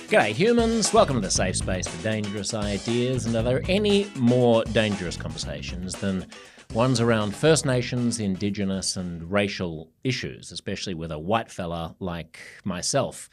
G'day humans, welcome to the safe space for dangerous ideas. And are there any more dangerous conversations than ones around First Nations, Indigenous and racial issues, especially with a white fella like myself?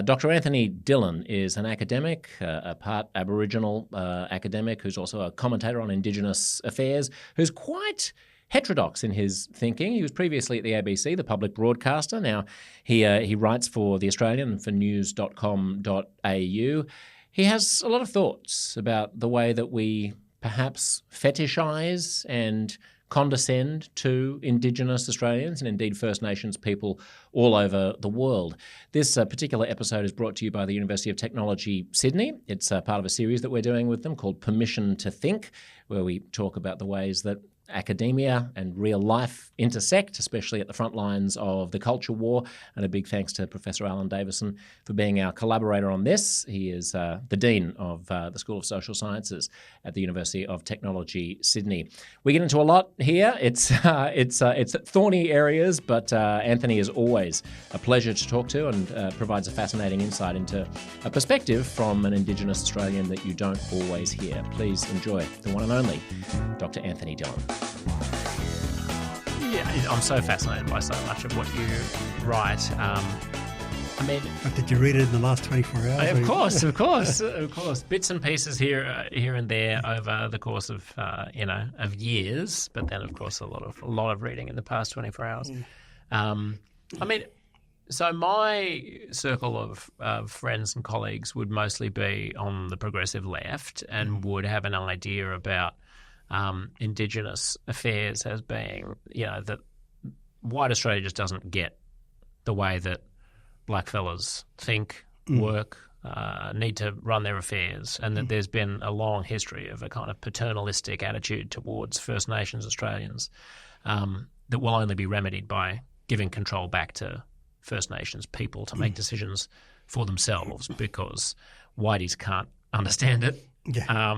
Dr. Anthony Dillon is an academic, a part Aboriginal academic who's also a commentator on Indigenous affairs, who's quite heterodox in his thinking. He was previously at the ABC, the public broadcaster. Now he writes for The Australian and for news.com.au. He has a lot of thoughts about the way that we perhaps fetishise and condescend to Indigenous Australians and indeed First Nations people all over the world. This particular episode is brought to you by the University of Technology, Sydney. It's part of a series that we're doing with them called Permission to Think, where we talk about the ways that academia and real life intersect, especially at the front lines of the culture war. And a big thanks to Professor Alan Davison for being our collaborator on this. He is the Dean of the School of Social Sciences at the University of Technology, Sydney. We get into a lot here. It's thorny areas, but Anthony is always a pleasure to talk to and provides a fascinating insight into a perspective from an Indigenous Australian that you don't always hear. Please enjoy the one and only Dr. Anthony Dillon. Yeah, I'm so fascinated by so much of what you write. Did you read it in the last 24 hours? Of course. Bits and pieces here and there over the course of of years, but then of course a lot of reading in the past 24 hours. So my circle of friends and colleagues would mostly be on the progressive left and would have an idea about Indigenous affairs as being, that white Australia just doesn't get the way that black fellas think, work, need to run their affairs, and that there's been a long history of a kind of paternalistic attitude towards First Nations Australians that will only be remedied by giving control back to First Nations people to make decisions for themselves, because whiteys can't understand it. Yeah.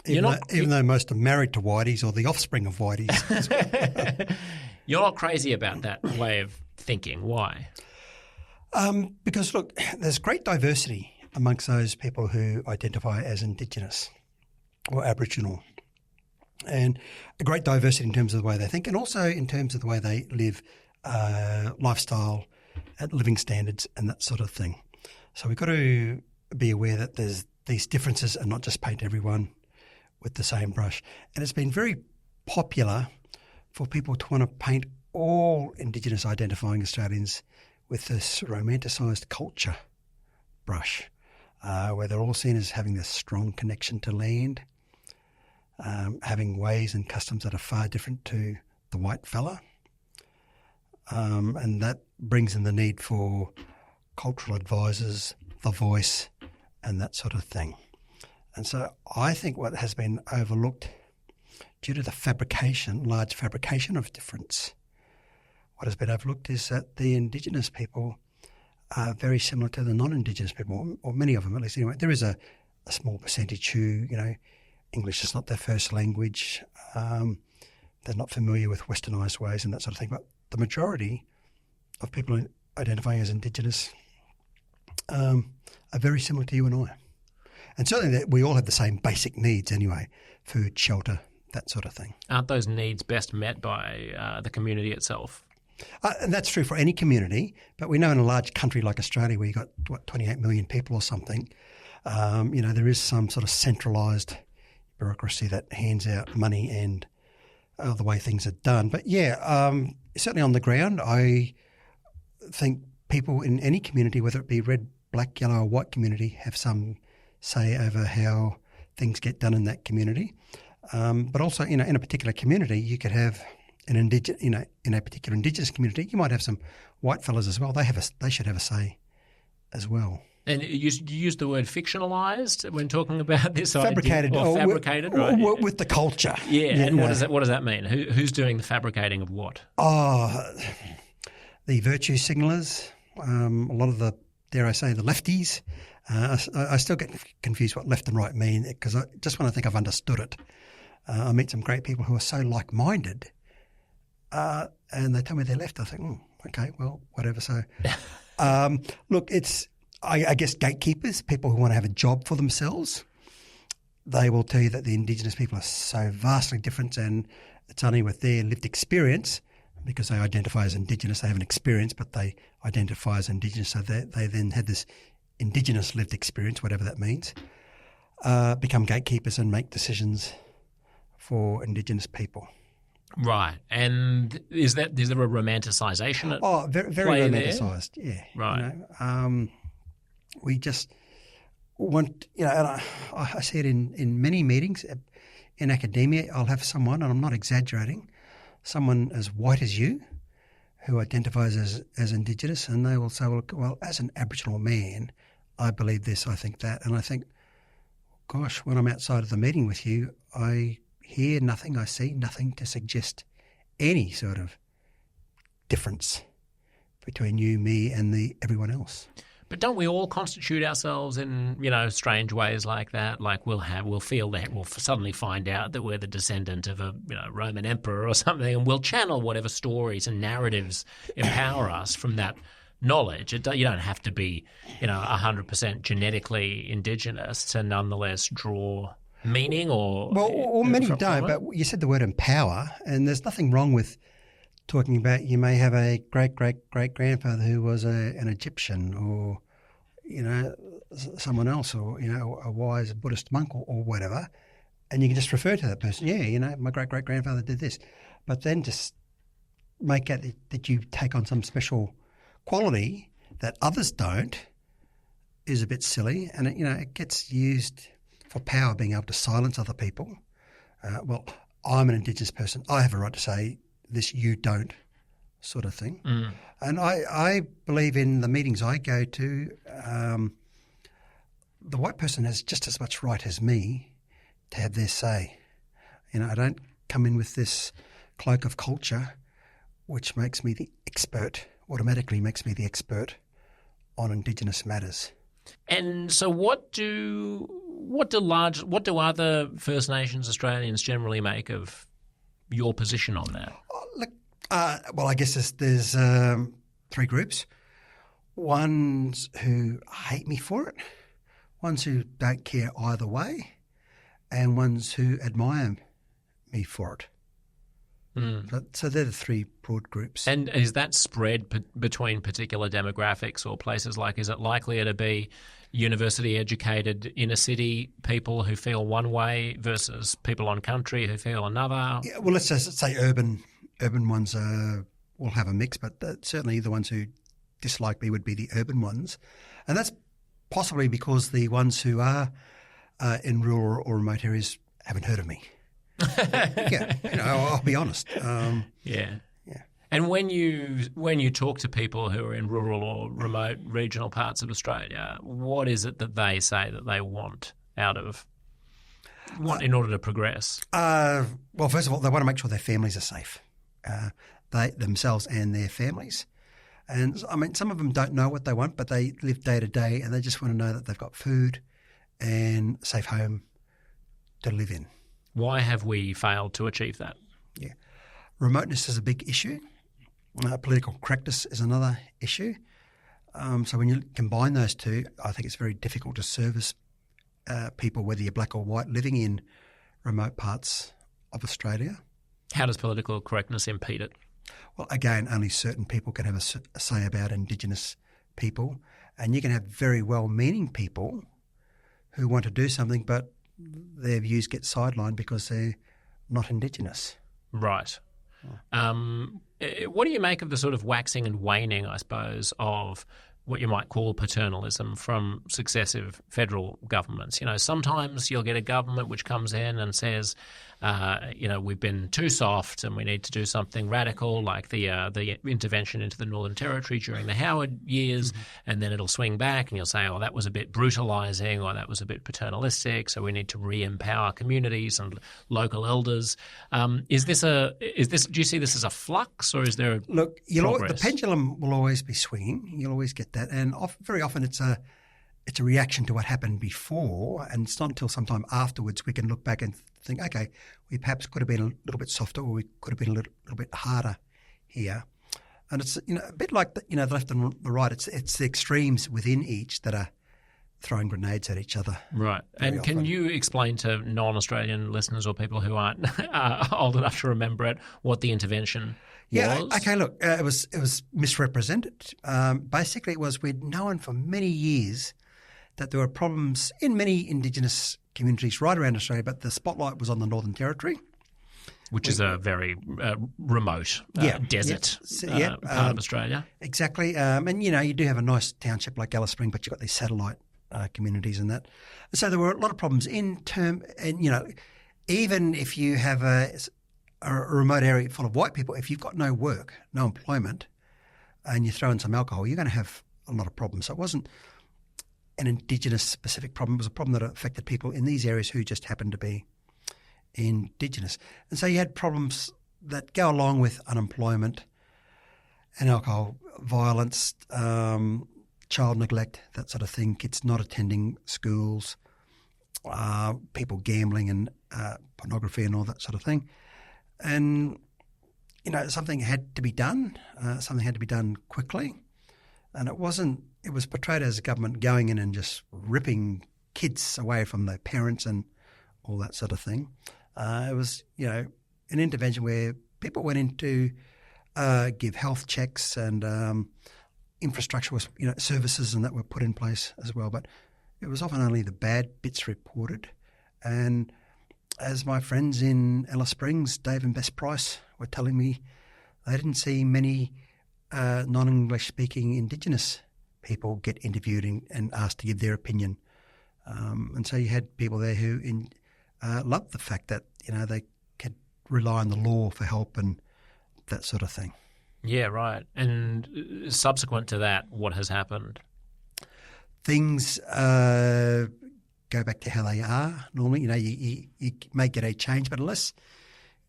Even though most are married to whiteys or the offspring of whiteys. You're not crazy about that way of thinking. Why? Because, look, there's great diversity amongst those people who identify as Indigenous or Aboriginal, and a great diversity in terms of the way they think and also in terms of the way they live, lifestyle, living standards and that sort of thing. So we've got to be aware that there's these differences and not just paint everyone with the same brush. And it's been very popular for people to want to paint all Indigenous identifying Australians with this romanticised culture brush, where they're all seen as having this strong connection to land, having ways and customs that are far different to the white fella. And that brings in the need for cultural advisors, the voice, and that sort of thing. And so I think what has been overlooked due to the large fabrication of difference, what has been overlooked is that the Indigenous people are very similar to the non-Indigenous people, or many of them at least. Anyway, there is a small percentage who, English is not their first language. They're not familiar with westernised ways and that sort of thing. But the majority of people identifying as Indigenous are very similar to you and I. And certainly that we all have the same basic needs anyway, food, shelter, that sort of thing. Aren't those needs best met by the community itself? And that's true for any community, but we know in a large country like Australia where you've got, 28 million people or something, there is some sort of centralised bureaucracy that hands out money and the way things are done. But certainly on the ground, I think people in any community, whether it be red, black, yellow or white community, have some say over how things get done in that community. But also, in a particular community, you could have in a particular Indigenous community, you might have some white fellas as well. They should have a say as well. And you use the word fictionalised when talking about this fabricated, idea, or fabricated, right? With the culture. Yeah, and what does that mean? Who's doing the fabricating of what? The virtue signallers, a lot of the, dare I say, the lefties. I still get confused what left and right mean, because just when I think I've understood it, I meet some great people who are so like-minded, and they tell me they're left. I think, okay, well, whatever. So, look, I guess gatekeepers, people who want to have a job for themselves, they will tell you that the Indigenous people are so vastly different, and it's only with their lived experience, because they identify as Indigenous, they have an experience, but they identify as Indigenous, so they then have this Indigenous lived experience, whatever that means, become gatekeepers and make decisions for Indigenous people. Right. And is there a romanticisation at very play romanticised, yeah. Right. We just want, and I see it in many meetings. In academia, I'll have someone, and I'm not exaggerating, someone as white as you who identifies as Indigenous, and they will say, well, as an Aboriginal man, I believe this, I think that. And I think, gosh, when I'm outside of the meeting with you, I hear nothing, I see nothing to suggest any sort of difference between you, me, and everyone else. But don't we all constitute ourselves in, strange ways like that? Like we'll feel that we'll suddenly find out that we're the descendant of a Roman emperor or something, and we'll channel whatever stories and narratives empower us from that knowledge. You don't have to be 100% genetically Indigenous to nonetheless draw meaning or many don't. But you said the word empower, and there's nothing wrong with talking about you may have a great-great-great-grandfather who was an Egyptian or, someone else or, a wise Buddhist monk or whatever, and you can just refer to that person. Yeah, my great-great-grandfather did this. But then just make out that you take on some special quality that others don't is a bit silly, and it gets used for power, being able to silence other people. I'm an Indigenous person. I have a right to say this, you don't, sort of thing. Mm. And I believe in the meetings I go to, the white person has just as much right as me to have their say. I don't come in with this cloak of culture, which makes me the expert, automatically makes me the expert on Indigenous matters. And so what do other First Nations Australians generally make of your position on that? I guess there's three groups. Ones who hate me for it, ones who don't care either way, and ones who admire me for it. Mm. So they're the three broad groups. And is that spread between particular demographics or places? Like, is it likely to be university-educated inner-city people who feel one way versus people on country who feel another? Yeah, well, let's say urban ones will have a mix, but certainly the ones who dislike me would be the urban ones. And that's possibly because the ones who are in rural or remote areas haven't heard of me. Yeah, I'll be honest. Yeah. And when you talk to people who are in rural or remote regional parts of Australia, what is it that they say that they want out of in order to progress? Well, first of all, they want to make sure their families are safe, they themselves and their families. And I mean, some of them don't know what they want, but they live day to day, and they just want to know that they've got food and a safe home to live in. Why have we failed to achieve that? Yeah. Remoteness is a big issue. Political correctness is another issue. So when you combine those two, I think it's very difficult to service people, whether you're black or white, living in remote parts of Australia. How does political correctness impede it? Well, again, only certain people can have a say about Indigenous people, and you can have very well-meaning people who want to do something, but their views get sidelined because they're not Indigenous. Right. What do you make of the sort of waxing and waning, I suppose, of what you might call paternalism from successive federal governments? Sometimes you'll get a government which comes in and says, we've been too soft and we need to do something radical, like the intervention into the Northern Territory during the Howard years, and then it'll swing back and you'll say, that was a bit brutalising or that was a bit paternalistic, so we need to re-empower communities and local elders. Do you see this as a flux, or is there the pendulum will always be swinging. You'll always get that, and very often it's a reaction to what happened before, and it's not until sometime afterwards we can look back and think, okay, we perhaps could have been a little bit softer, or we could have been a little bit harder here. And it's a bit like the left and the right. It's the extremes within each that are throwing grenades at each other. Right. And can you explain to non-Australian listeners or people who aren't old enough to remember it what the intervention was? Okay. Look, it was misrepresented. Basically, we'd known for many years that there were problems in many Indigenous communities right around Australia, but the spotlight was on the Northern Territory. Which is a very remote desert part of Australia. Exactly. And, you do have a nice township like Alice Springs, but you've got these satellite communities and that. So there were a lot of problems and, even if you have a remote area full of white people, if you've got no work, no employment, and you throw in some alcohol, you're going to have a lot of problems. So it wasn't an Indigenous specific problem. It was a problem that affected people in these areas who just happened to be Indigenous. And so you had problems that go along with unemployment and alcohol, violence, child neglect, that sort of thing, kids not attending schools, people gambling and pornography and all that sort of thing. And, something had to be done. Something had to be done quickly. And it was portrayed as a government going in and just ripping kids away from their parents and all that sort of thing. It was, an intervention where people went in to give health checks and infrastructure was, services and that were put in place as well. But it was often only the bad bits reported. And as my friends in Alice Springs, Dave and Bess Price, were telling me, they didn't see many non-English speaking Indigenous people get interviewed and asked to give their opinion. And so you had people there who loved the fact that, they could rely on the law for help and that sort of thing. Yeah, right. And subsequent to that, what has happened? Things go back to how they are normally. You may get a change, but unless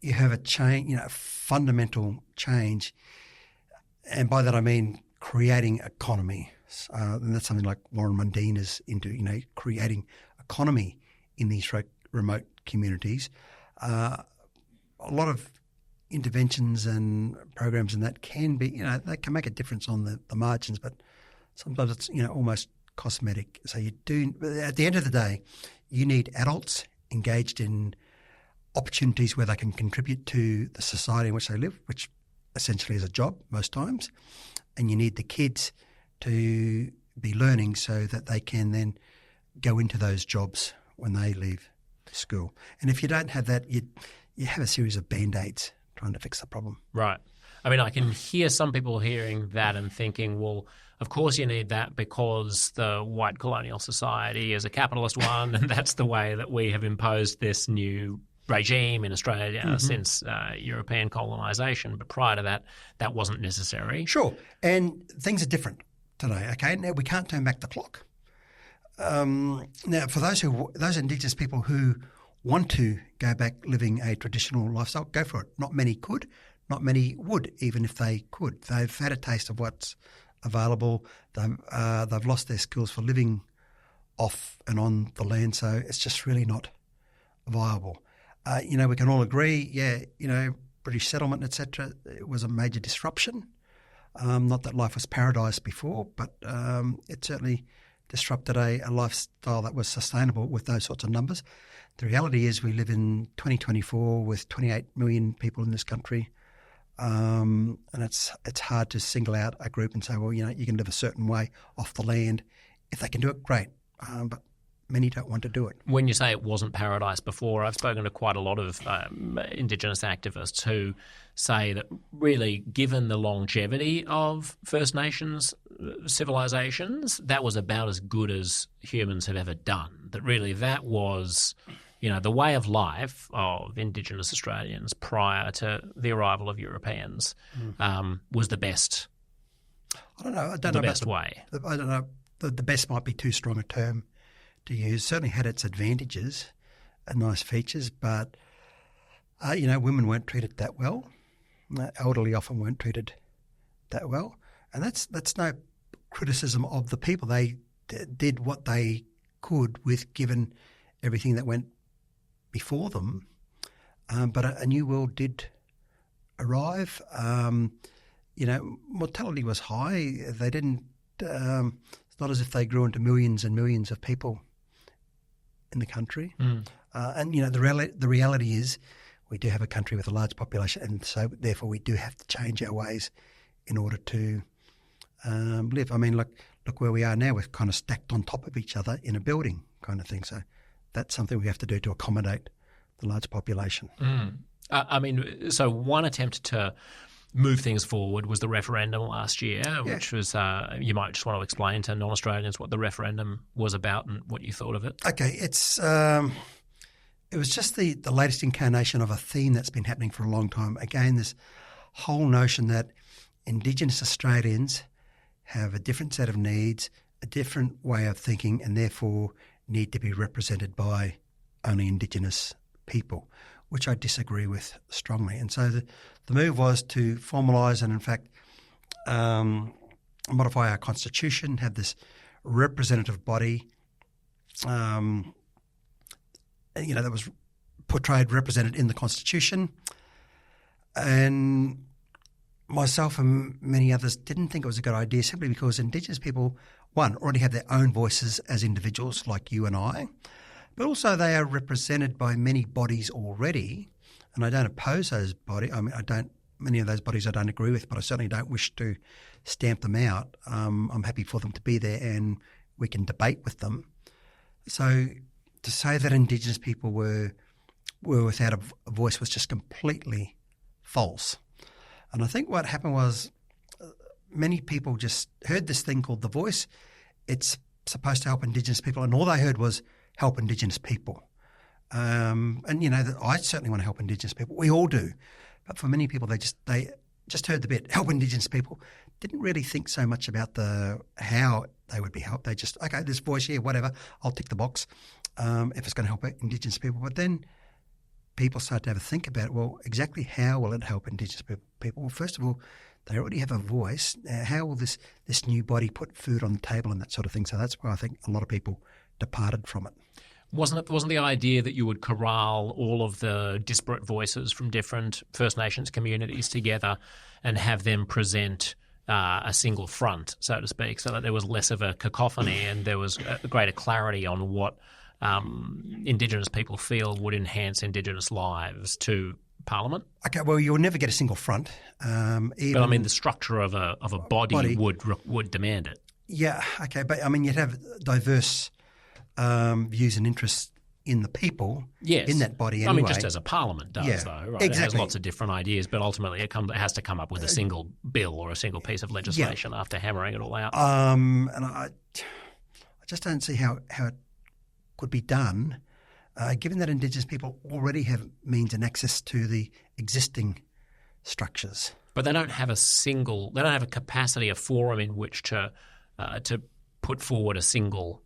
you have a change, fundamental change, and by that I mean creating economy. And that's something like Warren Mundine is into, creating economy in these remote communities. A lot of interventions and programs and that can be, they can make a difference on the margins, but sometimes it's, almost cosmetic. So you do, at the end of the day, you need adults engaged in opportunities where they can contribute to the society in which they live, which essentially is a job most times. And you need the kids to be learning so that they can then go into those jobs when they leave school. And if you don't have that, you have a series of Band-Aids trying to fix the problem. Right. I mean, I can hear some people hearing that and thinking, well, of course you need that because the white colonial society is a capitalist one and that's the way that we have imposed this new regime in Australia since European colonisation. But prior to that, that wasn't necessary. Sure. And things are different today, okay? Now, we can't turn back the clock. Now, for those Indigenous people who want to go back living a traditional lifestyle, go for it. Not many could. Not many would, even if they could. They've had a taste of what's available. They've lost their skills for living off and on the land, so it's just really not viable. We can all agree, British settlement, etc., it was a major disruption. Not that life was paradise before, but it certainly disrupted a lifestyle that was sustainable with those sorts of numbers. The reality is we live in 2024 with 28 million people in this country, and it's hard to single out a group and say, well, you can live a certain way off the land. If they can do it, great, but many don't want to do it. When you say it wasn't paradise before, I've spoken to quite a lot of Indigenous activists who say that really, given the longevity of First Nations civilizations, that was about as good as humans have ever done. That really that was, the way of life of Indigenous Australians prior to the arrival of Europeans was the best. I don't know. The best way. I don't know. The best might be too strong a term to use. Certainly had its advantages and nice features, but women weren't treated that well. Elderly often weren't treated that well, and that's no criticism of the people. They did what they could with given everything that went before them, but a new world did arrive. mortality was high. They didn't. It's not as if they grew into millions and millions of people in the country. And the reality is, we do have a country with a large population, and so therefore we do have to change our ways in order to live. I mean, look where we are now. We're kind of stacked on top of each other in a building, kind of thing. So that's something we have to do to accommodate the large population. So one attempt to move things forward was the referendum last year, which was, you might just want to explain to non-Australians what the referendum was about and what you thought of it. Okay, it was just the latest incarnation of a theme that's been happening for a long time. Again, this whole notion that Indigenous Australians have a different set of needs, a different way of thinking, and therefore need to be represented by only Indigenous people, which I disagree with strongly. And so the move was to formalise and, in fact, modify our constitution, have this representative body, that was portrayed, represented in the constitution. And myself and many others didn't think it was a good idea, simply because Indigenous people, one, already have their own voices as individuals like you and I, but also they are represented by many bodies already, and I don't oppose those bodies. I mean, many of those bodies I don't agree with, but I certainly don't wish to stamp them out. I'm happy for them to be there and we can debate with them. So to say that Indigenous people were without a voice was just completely false. And I think what happened was many people just heard this thing called The Voice. It's supposed to help Indigenous people, and all they heard was help Indigenous people. I certainly want to help Indigenous people. We all do. But for many people, they just heard the bit, help Indigenous people, didn't really think so much about how they would be helped. They just, okay, this voice here, whatever, I'll tick the box if it's going to help Indigenous people. But then people start to have a think about it. Well, exactly how will it help Indigenous people? Well, first of all, they already have a voice. How will this new body put food on the table and that sort of thing? So that's why I think a lot of people departed from it. Wasn't the idea that you would corral all of the disparate voices from different First Nations communities together and have them present a single front, so to speak, so that there was less of a cacophony and there was a greater clarity on what Indigenous people feel would enhance Indigenous lives to Parliament? Okay, well, you'll never get a single front. But I mean, the structure of a body would demand it. Yeah, okay, but I mean, you'd have diverse views and interests in the people in that body anyway. I mean, just as a parliament does, though, right? Exactly. It has lots of different ideas, but ultimately it has to come up with a single bill or a single piece of legislation after hammering it all out. And I just don't see how it could be done, given that Indigenous people already have means and access to the existing structures. But they don't have a capacity, a forum in which to put forward a single.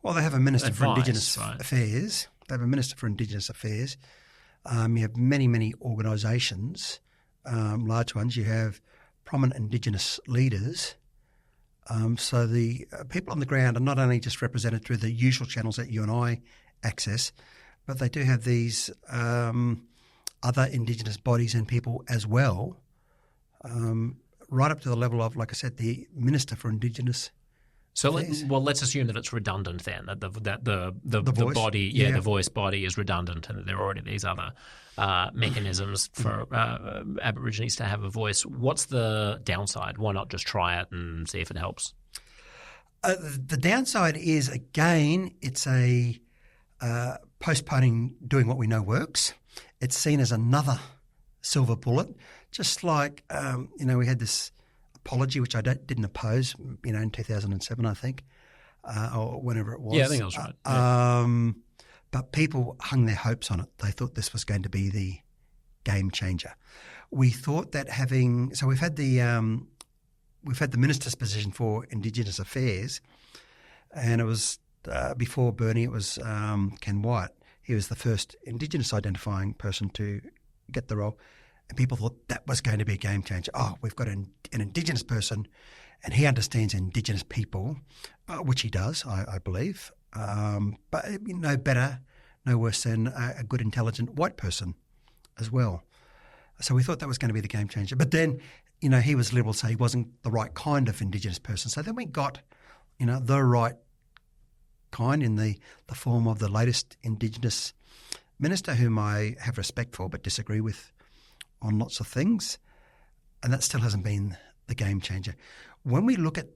Well, they have a Minister for Indigenous Affairs. They have a Minister for Indigenous Affairs. You have many, many organisations, large ones. You have prominent Indigenous leaders. So the people on the ground are not only just represented through the usual channels that you and I access, but they do have these other Indigenous bodies and people as well, right up to the level of, like I said, the Minister for Indigenous. So let's assume that it's redundant then, that the voice body, the voice body is redundant, and that there are already these other mechanisms for Aborigines to have a voice. What's the downside? Why not just try it and see if it helps? The downside is, again, it's a postponing doing what we know works. It's seen as another silver bullet, just like we had this apology, which I didn't oppose, in 2007, I think, or whenever it was. Yeah, I think that was right. Yeah. But people hung their hopes on it. They thought this was going to be the game changer. We thought that we've had the minister's position for Indigenous Affairs, and it was before Bernie. It was Ken Wyatt. He was the first Indigenous identifying person to get the role. And people thought that was going to be a game changer. Oh, we've got an Indigenous person and he understands Indigenous people, which he does, I believe. But no better, no worse than a good, intelligent white person as well. So we thought that was going to be the game changer. But then he was liberal, so he wasn't the right kind of Indigenous person. So then we got, the right kind in the form of the latest Indigenous minister, whom I have respect for but disagree with on lots of things. And that still hasn't been the game changer. When we look at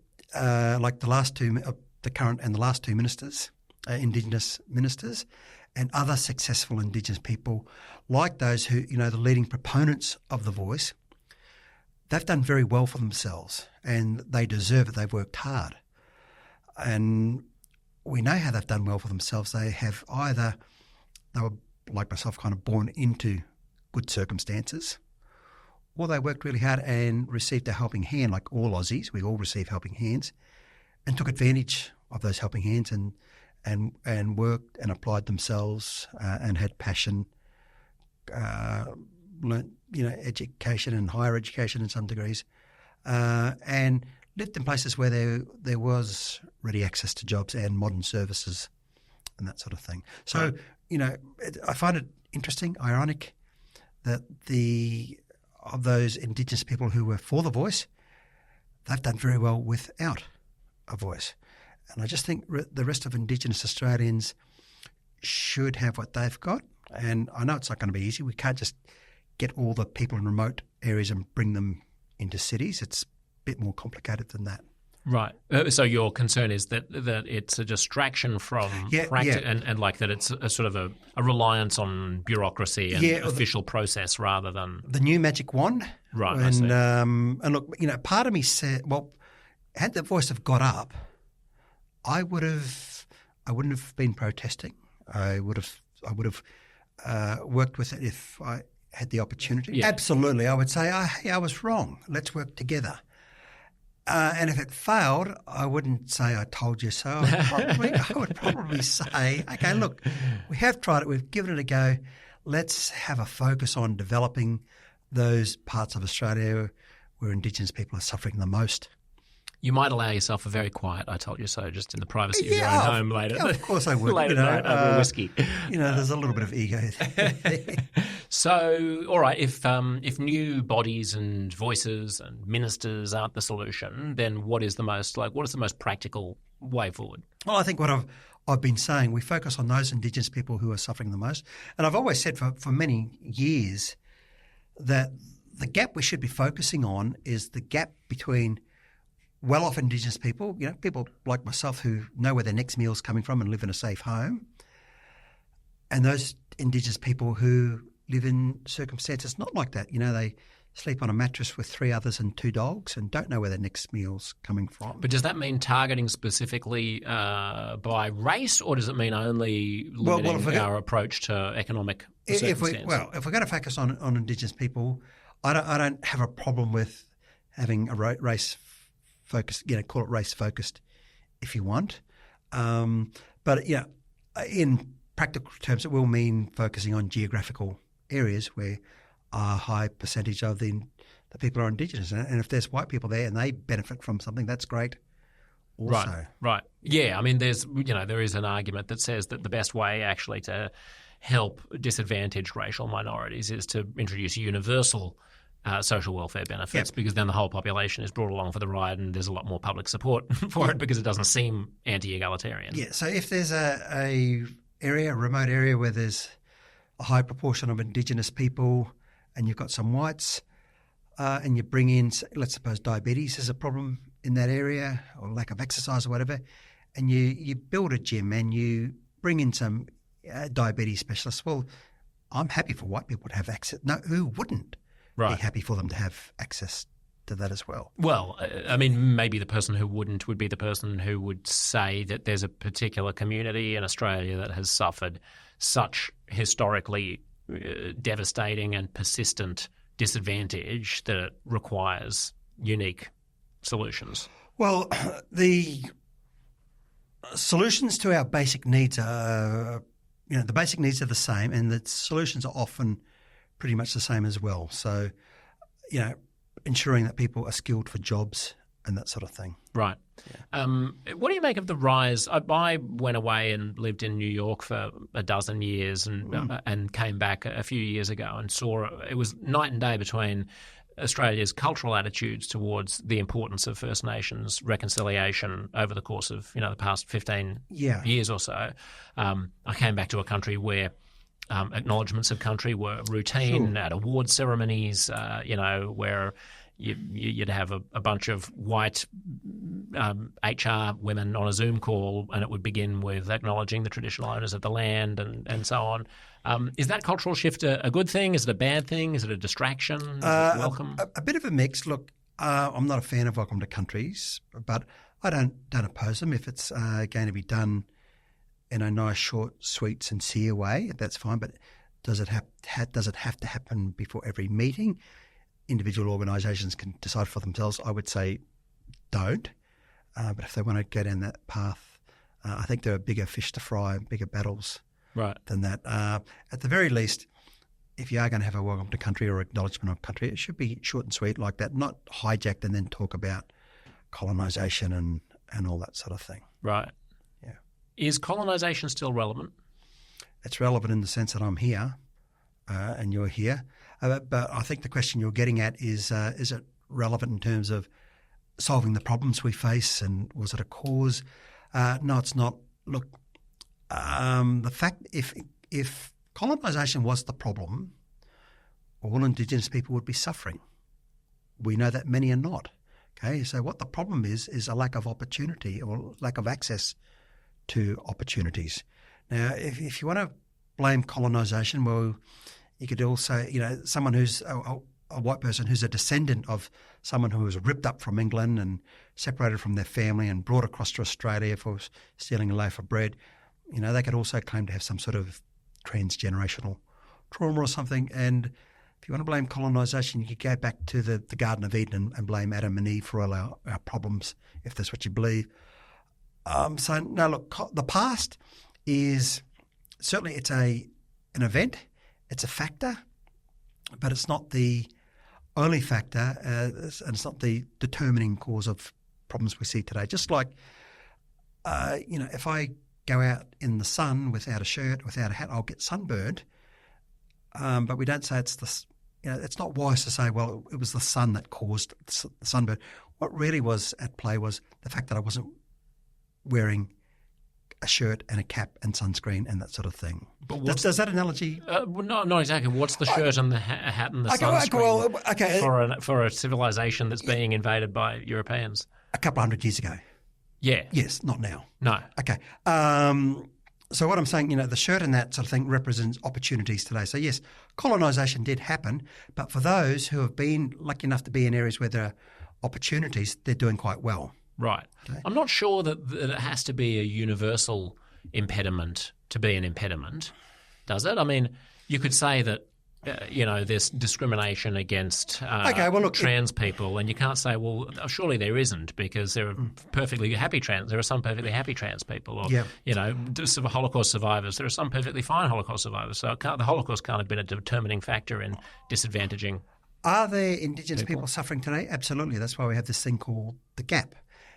like the current and the last two ministers, Indigenous ministers, and other successful Indigenous people, like those who, the leading proponents of the voice, they've done very well for themselves and they deserve it. They've worked hard. And we know how they've done well for themselves. They were, like myself, kind of born into good circumstances, or they worked really hard and received a helping hand, like all Aussies. We all receive helping hands, and took advantage of those helping hands and worked and applied themselves and had passion, learnt education and higher education in some degrees, and lived in places where there was ready access to jobs and modern services and that sort of thing. So, I find it interesting, ironic, that of those Indigenous people who were for the voice, they've done very well without a voice. And I just think the rest of Indigenous Australians should have what they've got. And I know it's not going to be easy. We can't just get all the people in remote areas and bring them into cities. It's a bit more complicated than that. Right. So your concern is that it's a distraction from practice and like that it's a sort of a reliance on bureaucracy and official process rather than the new magic wand. Right. And look, part of me said, well, had the voice have got up, I wouldn't have been protesting. I would have worked with it if I had the opportunity. Yeah. Absolutely, I would say, hey, I was wrong. Let's work together. And if it failed, I wouldn't say I told you so. I would probably say, okay, look, we have tried it. We've given it a go. Let's have a focus on developing those parts of Australia where Indigenous people are suffering the most. You might allow yourself a very quiet "I told you so" just in the privacy of your own home later. Yeah, of course I would. Later night over whiskey. There's a little bit of ego there. So, all right, if new bodies and voices and ministers aren't the solution, then what is the most practical way forward? Well, I think what I've been saying, we focus on those Indigenous people who are suffering the most. And I've always said for many years that the gap we should be focusing on is the gap between well-off Indigenous people, people like myself who know where their next meal's coming from and live in a safe home, and those Indigenous people who live in circumstances not like that. They sleep on a mattress with 3 others and 2 dogs and don't know where their next meal's coming from. But does that mean targeting specifically by race, or does it mean only limiting our approach to economic circumstances? If we're going to focus on Indigenous people, I don't have a problem with having a race focused, call it race focused if you want. But in practical terms, it will mean focusing on geographical areas where a high percentage of the people are Indigenous. And if there's white people there and they benefit from something, that's great also. Right. Yeah, I mean, there is an argument that says that the best way actually to help disadvantaged racial minorities is to introduce universal social welfare benefits, because then the whole population is brought along for the ride and there's a lot more public support for it because it doesn't seem anti-egalitarian. Yeah, so if there's a remote area where there's a high proportion of Indigenous people and you've got some whites and you bring in, let's suppose diabetes is a problem in that area or lack of exercise or whatever, and you build a gym and you bring in some diabetes specialists, well, I'm happy for white people to have access. No, who wouldn't? Be happy for them to have access to that as well. Well, I mean, maybe the person who wouldn't would be the person who would say that there's a particular community in Australia that has suffered such historically devastating and persistent disadvantage that it requires unique solutions. Well, the solutions to our basic needs are, the basic needs are the same, and the solutions are often pretty much the same as well. So, ensuring that people are skilled for jobs and that sort of thing. Right. Yeah. What do you make of the rise? I went away and lived in New York for a dozen years and came back a few years ago and saw it was night and day between Australia's cultural attitudes towards the importance of First Nations reconciliation over the course of the past 15 years or so. I came back to a country where acknowledgements of country were routine at award ceremonies, where you'd have a bunch of white HR women on a Zoom call, and it would begin with acknowledging the traditional owners of the land and so on. Is that cultural shift a good thing? Is it a bad thing? Is it a distraction? Is it welcome? A bit of a mix. Look, I'm not a fan of welcome to countries, but I don't oppose them if it's going to be done in a nice, short, sweet, sincere way. That's fine. But does it have to happen before every meeting? Individual organisations can decide for themselves. I would say don't. But if they want to go down that path, I think there are bigger fish to fry, bigger battles than that. At the very least, if you are going to have a welcome to country or acknowledgement of country, it should be short and sweet like that, not hijacked and then talk about colonisation and all that sort of thing. Right. Yeah. Is colonisation still relevant? It's relevant in the sense that I'm here and you're here. But I think the question you're getting at is it relevant in terms of solving the problems we face, and was it a cause? No, it's not. Look, the fact if colonisation was the problem, all Indigenous people would be suffering. We know that many are not. Okay, so what the problem is a lack of opportunity or lack of access to opportunities. Now, if you want to blame colonisation, well, you could also, someone who's a white person who's a descendant of someone who was ripped up from England and separated from their family and brought across to Australia for stealing a loaf of bread, they could also claim to have some sort of transgenerational trauma or something. And if you want to blame colonisation, you could go back to the Garden of Eden and blame Adam and Eve for all our problems, if that's what you believe. So, no, look, the past is certainly an event. It's a factor, but it's not the only factor, and it's not the determining cause of problems we see today. Just like, if I go out in the sun without a shirt, without a hat, I'll get sunburned. But we don't say it's not wise to say, well, it was the sun that caused the sunburn. What really was at play was the fact that I wasn't wearing a shirt and a cap and sunscreen and that sort of thing. But does that analogy? Not exactly. What's the shirt and the hat and the sunscreen for a civilization that's being invaded by Europeans? A couple of 100 years ago. Yeah. Yes, not now. No. Okay. So what I'm saying, the shirt and that sort of thing represents opportunities today. So yes, colonisation did happen, but for those who have been lucky enough to be in areas where there are opportunities, they're doing quite well. Right. Okay. I'm not sure that it has to be a universal impediment to be an impediment, does it? I mean, you could say that, there's discrimination against trans people, and you can't say, well, surely there isn't, because there are there are some perfectly happy trans people, or, Holocaust survivors. There are some perfectly fine Holocaust survivors. So the Holocaust can't have been a determining factor in disadvantaging. Are there Indigenous people suffering today? Absolutely. That's why we have this thing called the gap.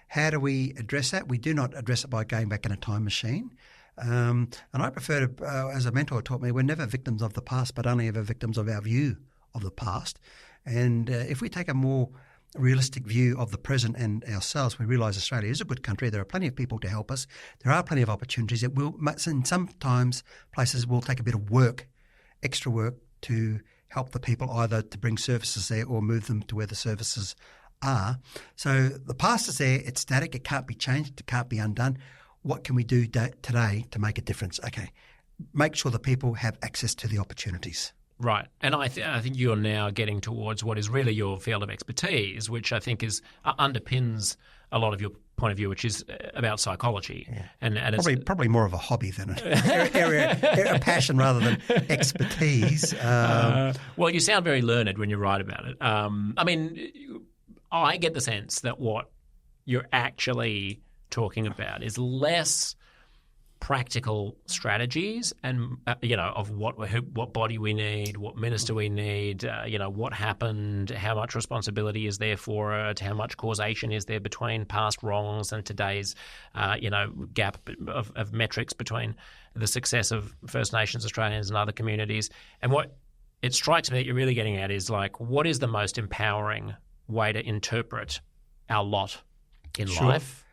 How do we address that? We do not address it by going back in a time machine. And I prefer to, as a mentor taught me, we're never victims of the past, but only ever victims of our view of the past. And if we take a more realistic view of the present and ourselves, we realise Australia is a good country. There are plenty of people to help us. There are plenty of opportunities. And sometimes places will take a bit of work, extra work, to help the people, either to bring services there or move them to where the services are. So the past is there, it's static, it can't be changed, it can't be undone. What can we do today to make a difference? Okay, make sure that people have access to the opportunities. Right. And I think you're now getting towards what is really your field of expertise, which I think underpins a lot of your point of view, which is about psychology. Yeah. And it's probably more of a hobby than a passion rather than expertise. Well, you sound very learned when you write about it. I get the sense that what you're actually talking about is less practical strategies and of what body we need, what minister we need, what happened, how much responsibility is there for it, how much causation is there between past wrongs and today's gap of metrics between the success of First Nations Australians and other communities. And what it strikes me that you're really getting at is like, what is the most empowering way to interpret our lot in life?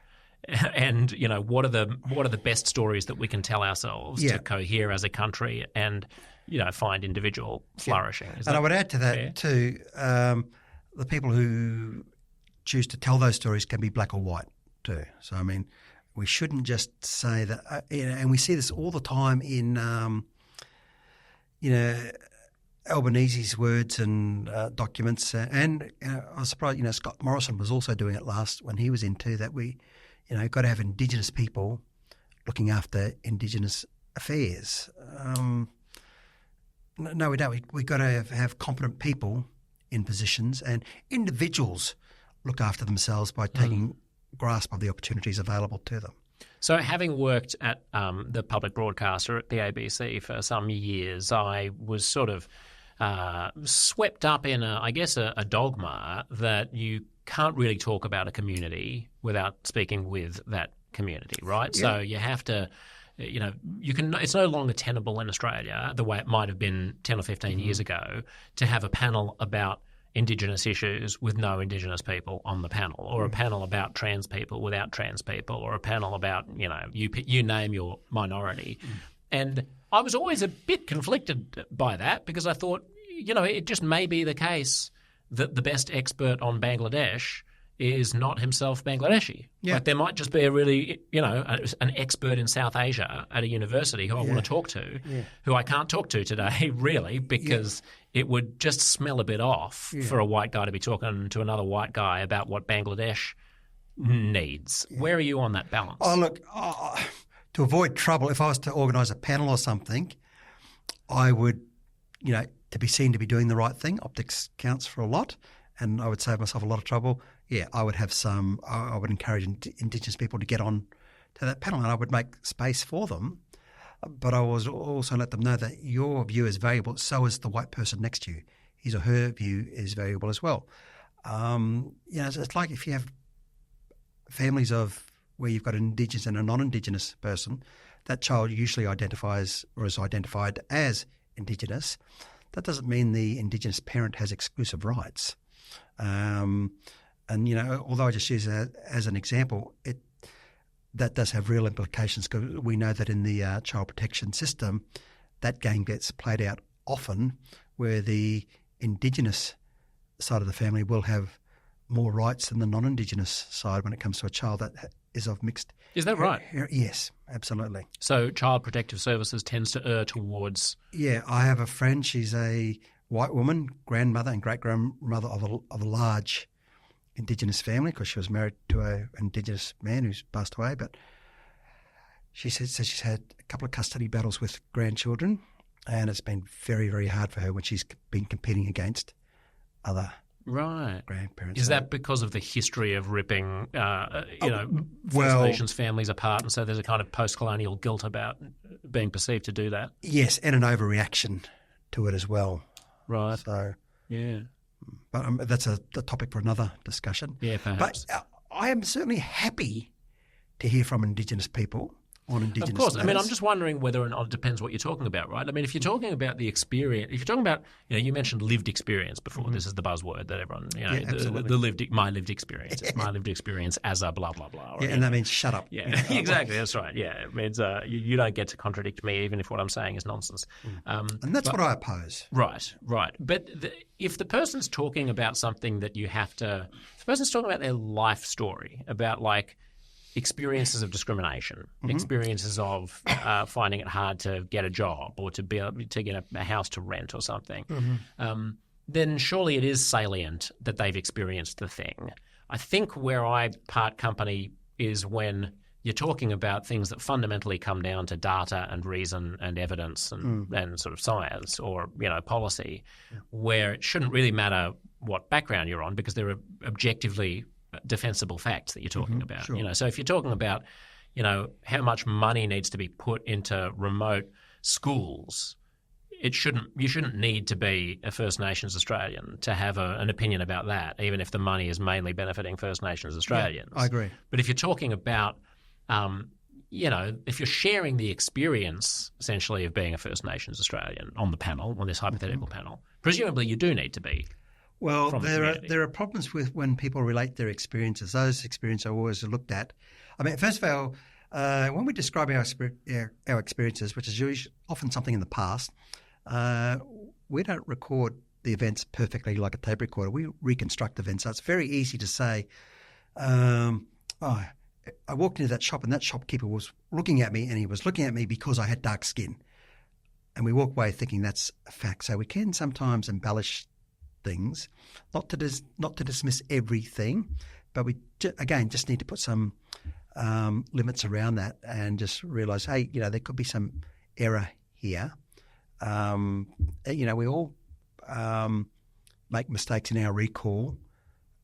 And, you know, what are the best stories that we can tell ourselves to cohere as a country and, you know, find individual flourishing? And I would add to that too, the people who choose to tell those stories can be black or white too. So, I mean, we shouldn't just say that, and we see this all the time in, Albanese's words and documents. And I was surprised, Scott Morrison was also doing it last when he was in too, that we, got to have Indigenous people looking after Indigenous affairs. No, we don't. We've got to have competent people in positions, and individuals look after themselves by taking grasp of the opportunities available to them. So having worked at the public broadcaster at the ABC for some years, I was sort of swept up in, a dogma that you can't really talk about a community without speaking with that community, right? Yeah. So you have to, it's no longer tenable in Australia the way it might have been 10 or 15 years ago to have a panel about Indigenous issues with no Indigenous people on the panel, or a panel about trans people without trans people, or a panel about, you name your minority. And I was always a bit conflicted by that because I thought, it just may be the case that the best expert on Bangladesh is not himself Bangladeshi. Yeah. Like there might just be a really, an expert in South Asia at a university who I want to talk to, who I can't talk to today really because it would just smell a bit off for a white guy to be talking to another white guy about what Bangladesh needs. Yeah. Where are you on that balance? Oh, look, to avoid trouble, if I was to organise a panel or something, I would, to be seen to be doing the right thing, optics counts for a lot, and I would save myself a lot of trouble. Yeah, I would encourage Indigenous people to get on to that panel, and I would make space for them. But I was also let them know that your view is valuable, so is the white person next to you. His or her view is valuable as well. It's like if you have families of where you've got an Indigenous and a non-Indigenous person, that child usually identifies or is identified as Indigenous. That doesn't mean the Indigenous parent has exclusive rights. Although I just use that as an example, that does have real implications because we know that in the child protection system, that game gets played out often where the Indigenous side of the family will have more rights than the non-Indigenous side when it comes to a child that is of mixed. Is that right? Yes, absolutely. So Child Protective Services tends to err towards. Yeah, I have a friend. She's a white woman, grandmother and great-grandmother of a large Indigenous family because she was married to an Indigenous man who's passed away. But she says she's had a couple of custody battles with grandchildren, and it's been very, very hard for her when she's been competing against other grandparents. Is that because of the history of ripping, First Nations families apart, and so there's a kind of post-colonial guilt about being perceived to do that? Yes, and an overreaction to it as well. Right. So yeah. But that's a topic for another discussion. Yeah, perhaps. But I am certainly happy to hear from Indigenous people on Indigenous Of course. matters. I mean, I'm just wondering whether or not it depends what you're talking about, right? I mean, if you're talking about the experience, if you're talking about, you mentioned lived experience before. This is the buzzword that everyone, my lived experience. It's my lived experience as a blah, blah, blah. Yeah, and that means shut up. Yeah, exactly. That's right. Yeah, it means you don't get to contradict me even if what I'm saying is nonsense. And that's what I oppose. Right. But if the person's talking about something that if the person's talking about their life story, about like experiences of discrimination, experiences of finding it hard to get a job or to be able to get a house to rent or something, then surely it is salient that they've experienced the thing. I think where I part company is when you're talking about things that fundamentally come down to data and reason and evidence and sort of science or policy, where it shouldn't really matter what background you're on because there are objectively defensible facts that you're talking about. Sure. So if you're talking about, how much money needs to be put into remote schools, you shouldn't need to be a First Nations Australian to have an opinion about that, even if the money is mainly benefiting First Nations Australians. Yeah, I agree. But if you're talking about if you're sharing the experience essentially of being a First Nations Australian on the panel, on this hypothetical panel, presumably you do need to be. Well, there are problems with when people relate their experiences. Those experiences are always looked at. I mean, first of all, when we describe our experiences, which is usually often something in the past, we don't record the events perfectly like a tape recorder. We reconstruct events. So it's very easy to say, I walked into that shop and that shopkeeper was looking at me, and he was looking at me because I had dark skin. And we walk away thinking that's a fact. So we can sometimes embellish things, not to dismiss everything, but we just need to put some limits around that and just realise, hey, there could be some error here. We all make mistakes in our recall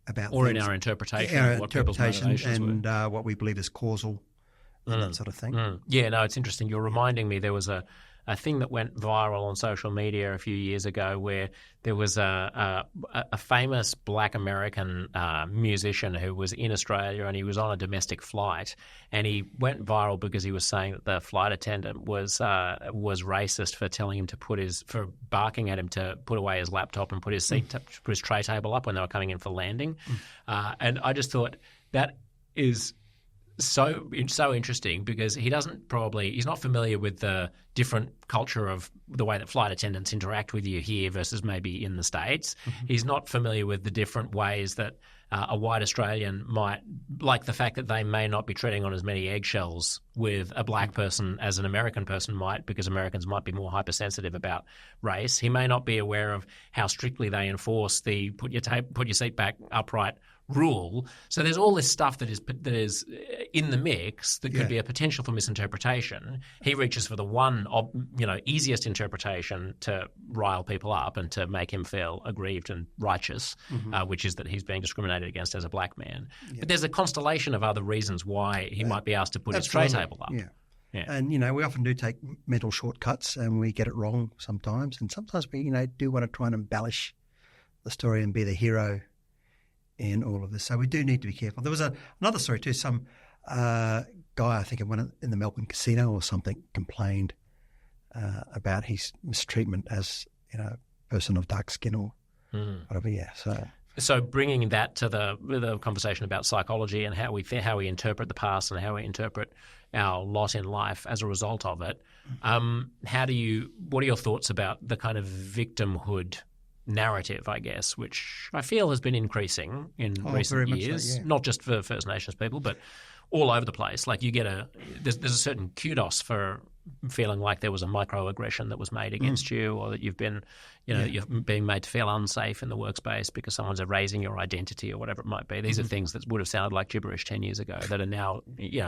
about or things, in our interpretation of what people's motivations and what we believe is causal and that sort of thing. Yeah, no, it's interesting. You're reminding me there was a thing that went viral on social media a few years ago where there was a famous Black American musician who was in Australia, and he was on a domestic flight, and he went viral because he was saying that the flight attendant was racist for telling him for barking at him to put away his laptop and put his put his tray table up when they were coming in for landing. And I just thought that is so interesting because he's not familiar with the different culture of the way that flight attendants interact with you here versus maybe in the States. Mm-hmm. He's not familiar with the different ways that a white Australian might, like the fact that they may not be treading on as many eggshells with a black person as an American person might, because Americans might be more hypersensitive about race. He may not be aware of how strictly they enforce the put your seat back upright rule. So there's all this stuff that is in the mix that could be a potential for misinterpretation. He reaches for the one easiest interpretation to rile people up and to make him feel aggrieved and righteous, which is that he's being discriminated against as a black man. Yeah. But there's a constellation of other reasons why he might be asked to put his tray table up. Yeah. Yeah. And, we often do take mental shortcuts and we get it wrong sometimes. And sometimes we, do want to try and embellish the story and be the hero in all of this. So we do need to be careful. There was another story too. Some guy, I think in the Melbourne casino or something, complained about his mistreatment as a person of dark skin or whatever. Yeah. So bringing that to the conversation about psychology and how we interpret the past and how we interpret our lot in life as a result of it, what are your thoughts about the kind of victimhood narrative, I guess, which I feel has been increasing in recent years, not just for First Nations people, but all over the place. Like you get there's a certain kudos for feeling like there was a microaggression that was made against you, or that you've been, you're being made to feel unsafe in the workspace because someone's erasing your identity or whatever it might be. These are things that would have sounded like gibberish 10 years ago that are now,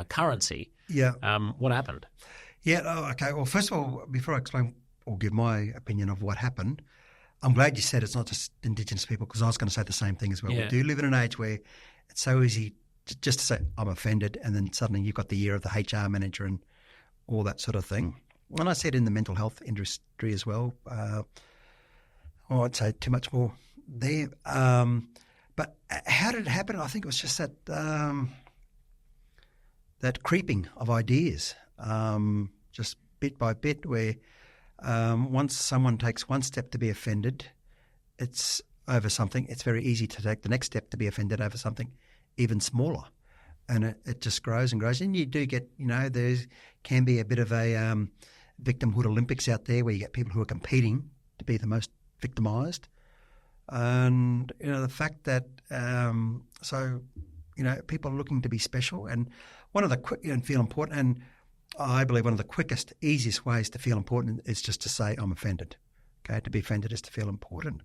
currency. Yeah. What happened? Yeah. Oh, okay. Well, first of all, before I explain or give my opinion of what happened, I'm glad you said it's not just Indigenous people, because I was going to say the same thing as well. Yeah. We do live in an age where it's so easy just to say, I'm offended, and then suddenly you've got the ear of the HR manager and all that sort of thing. And I said in the mental health industry as well. I'd say too much more there. But how did it happen? I think it was just that creeping of ideas, just bit by bit, where once someone takes one step to be offended, it's over something. It's very easy to take the next step to be offended over something even smaller. And it just grows and grows. And you do get, there can be a bit of a victimhood Olympics out there where you get people who are competing to be the most victimised. And, the fact that, people are looking to be special. And one of the and feel important. And I believe one of the quickest, easiest ways to feel important is just to say, I'm offended. Okay, to be offended is to feel important.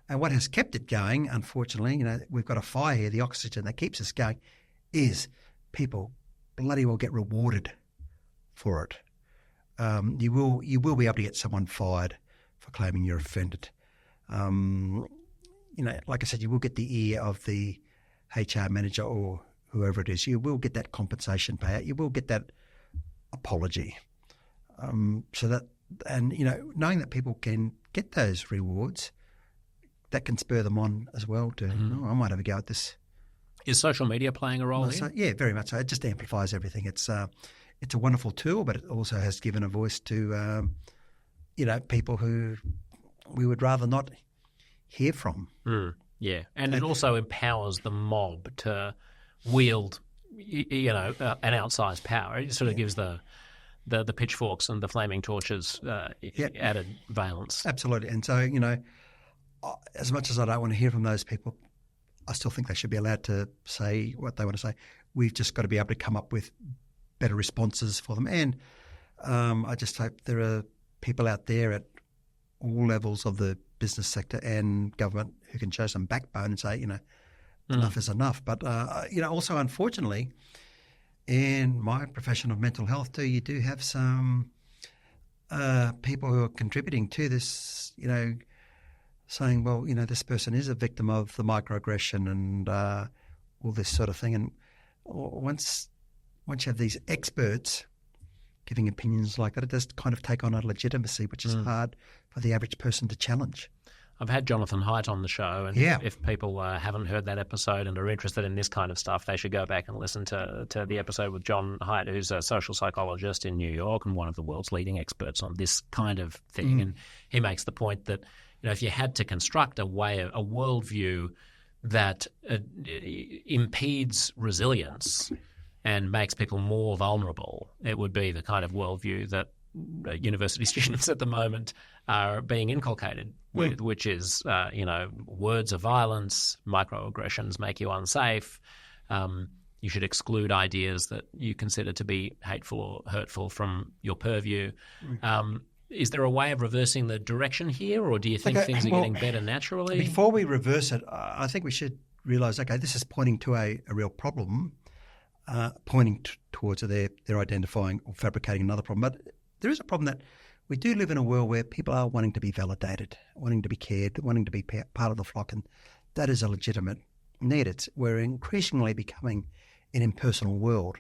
And what has kept it going, unfortunately, we've got a fire here, the oxygen that keeps us going, is people bloody well get rewarded for it. You will be able to get someone fired for claiming you're offended. Like I said, you will get the ear of the HR manager or whoever it is. You will get that compensation payout. You will get that apology. Knowing that people can get those rewards, that can spur them on as well to, I might have a go at this. Is social media playing a role here? Yeah, very much so. It just amplifies everything. It's it's a wonderful tool, but it also has given a voice to, people who we would rather not hear from. Yeah, and it also empowers the mob to wield, an outsized power. It sort of gives the pitchforks and the flaming torches added valence. Absolutely. And so, as much as I don't want to hear from those people, I still think they should be allowed to say what they want to say. We've just got to be able to come up with better responses for them. And I just hope there are people out there at all levels of the business sector and government who can show some backbone and say, enough is enough. But, also, unfortunately, in my profession of mental health too, you do have some people who are contributing to this, saying, well, this person is a victim of the microaggression and all this sort of thing. And once you have these experts giving opinions like that, it does kind of take on a legitimacy, which is hard for the average person to challenge. I've had Jonathan Haidt on the show, and if people haven't heard that episode and are interested in this kind of stuff, they should go back and listen to the episode with John Haidt, who's a social psychologist in New York and one of the world's leading experts on this kind of thing. And he makes the point that if you had to construct a worldview that impedes resilience and makes people more vulnerable, it would be the kind of worldview that university students at the moment are being inculcated with, which is, words of violence, microaggressions make you unsafe. You should exclude ideas that you consider to be hateful or hurtful from your purview. Is there a way of reversing the direction here, or do you think things are getting better naturally? Before we reverse it, I think we should realise, this is pointing to a real problem, pointing towards they're identifying or fabricating another problem. But there is a problem that we do live in a world where people are wanting to be validated, wanting to be cared, wanting to be part of the flock, and that is a legitimate need. We're increasingly becoming an impersonal world.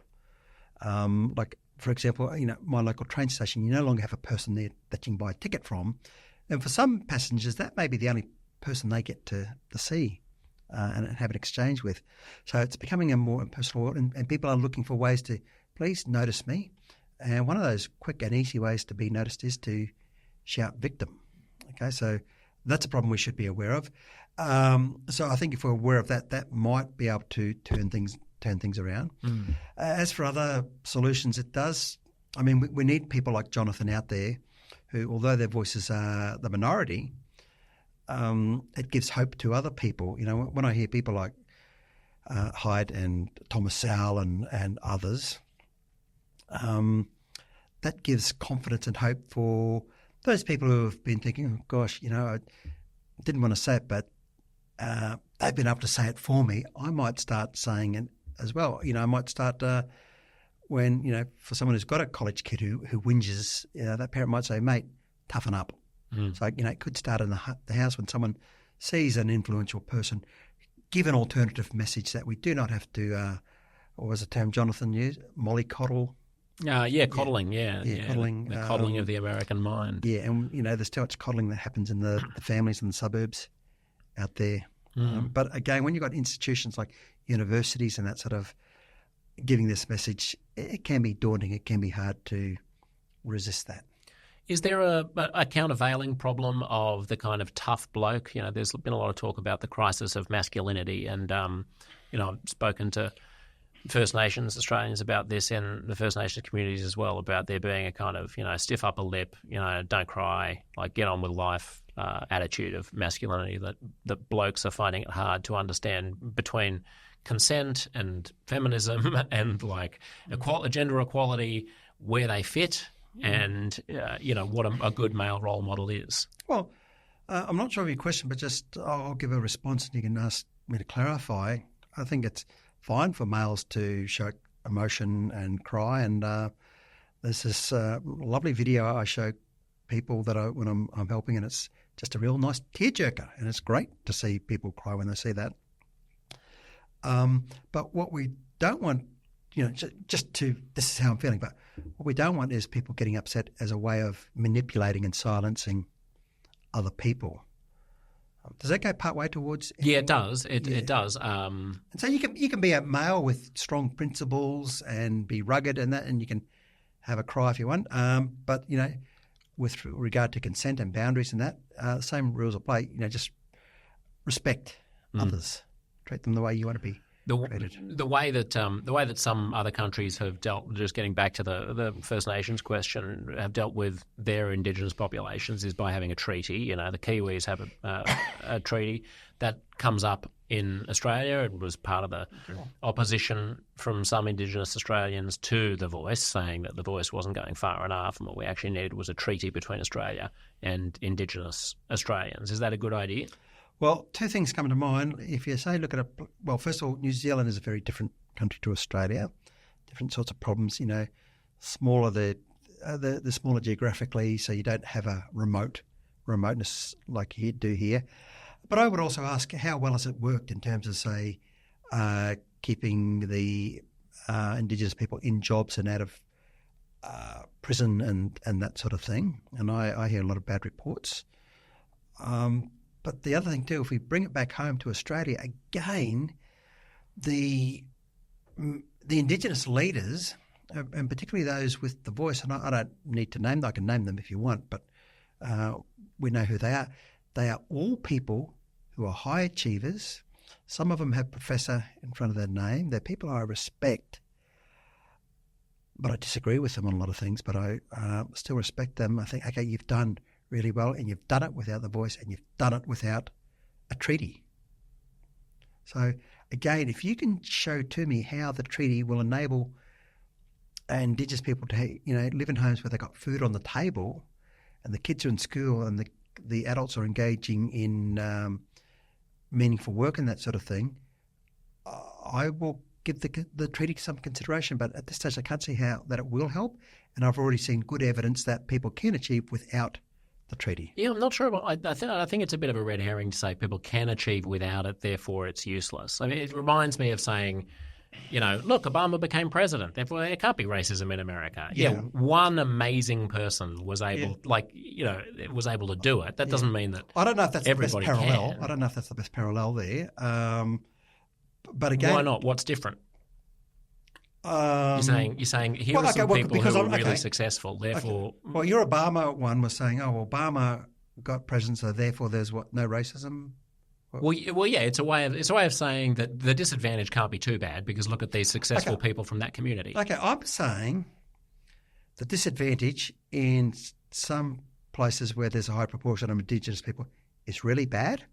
For example, my local train station, you no longer have a person there that you can buy a ticket from. And for some passengers, that may be the only person they get to see and have an exchange with. So it's becoming a more impersonal world, and people are looking for ways to, please notice me. And one of those quick and easy ways to be noticed is to shout victim. Okay, so that's a problem we should be aware of. So I think if we're aware of that, that might be able to turn things around. As for other solutions, it does. I mean, we need people like Jonathan out there who, although their voices are the minority, it gives hope to other people. When I hear people like Haidt and Thomas Sowell and others, that gives confidence and hope for those people who have been thinking, oh, gosh, I didn't want to say it, but they've been able to say it for me. I might start saying it as well. I might start when, for someone who's got a college kid who whinges, that parent might say, mate, toughen up. So, it could start in the house when someone sees an influential person, give an alternative message that we do not have to, what was the term Jonathan used, mollycoddle. Coddling, coddling. The coddling of the American mind. Yeah, and, there's too much coddling that happens in the families in the suburbs out there. But again, when you've got institutions like universities and that sort of giving this message, it can be daunting. It can be hard to resist that. Is there a countervailing problem of the kind of tough bloke? There's been a lot of talk about the crisis of masculinity, and I've spoken to First Nations Australians about this, and the First Nations communities as well, about there being a kind of stiff upper lip, don't cry, like get on with life attitude of masculinity that blokes are finding it hard to understand between consent and feminism and gender equality, where they fit, and what a good male role model is. Well, I'm not sure of your question, but just I'll give a response and you can ask me to clarify. I think it's fine for males to show emotion and cry, and there's this lovely video I show people that when I'm helping, and it's just a real nice tearjerker, and it's great to see people cry when they see that. But what we don't want, this is how I'm feeling, but what we don't want is people getting upset as a way of manipulating and silencing other people. Does that go part way towards? Yeah, it does. It does. And so you can be a male with strong principles and be rugged and that, and you can have a cry if you want. But, with regard to consent and boundaries and that, same rules apply. Just respect others. Treat them the way you want to be treated. The way that some other countries have dealt, just getting back to the First Nations question, have dealt with their Indigenous populations is by having a treaty. The Kiwis have a treaty that comes up in Australia. It was part of the opposition from some Indigenous Australians to the Voice, saying that the Voice wasn't going far enough, and what we actually needed was a treaty between Australia and Indigenous Australians. Is that a good idea? Well, two things come to mind. If you say, first of all, New Zealand is a very different country to Australia, different sorts of problems. Smaller the smaller geographically, so you don't have a remoteness like you do here. But I would also ask, how well has it worked in terms of, say, keeping the Indigenous people in jobs and out of prison and that sort of thing? And I hear a lot of bad reports. But the other thing too, if we bring it back home to Australia, again, the Indigenous leaders, and particularly those with the voice, and I don't need to name them, I can name them if you want, but we know who they are. They are all people who are high achievers. Some of them have professor in front of their name. They're people I respect, but I disagree with them on a lot of things, but I still respect them. I think, okay, you've done really well, and you've done it without the voice, and you've done it without a treaty. So again, if you can show to me how the treaty will enable Indigenous people to live in homes where they've got food on the table, and the kids are in school, and the adults are engaging in meaningful work and that sort of thing, I will give the treaty some consideration. But at this stage, I can't see how that it will help, and I've already seen good evidence that people can achieve without the treaty. Yeah, I'm not sure. I think it's a bit of a red herring to say people can achieve without it, therefore it's useless. I mean, it reminds me of saying, look, Obama became president, therefore there can't be racism in America. Yeah, one amazing person was able, was able to do it. That doesn't mean that I don't know if that's the best parallel. Can. I don't know if that's the best parallel there. But again, why not? What's different? You're saying here are some people who are really successful, therefore... Okay. Well, your Obama one was saying, Obama got president, so therefore there's no racism? Well, yeah, it's a way of saying that the disadvantage can't be too bad because look at these successful people from that community. Okay, I'm saying the disadvantage in some places where there's a high proportion of Indigenous people is really bad,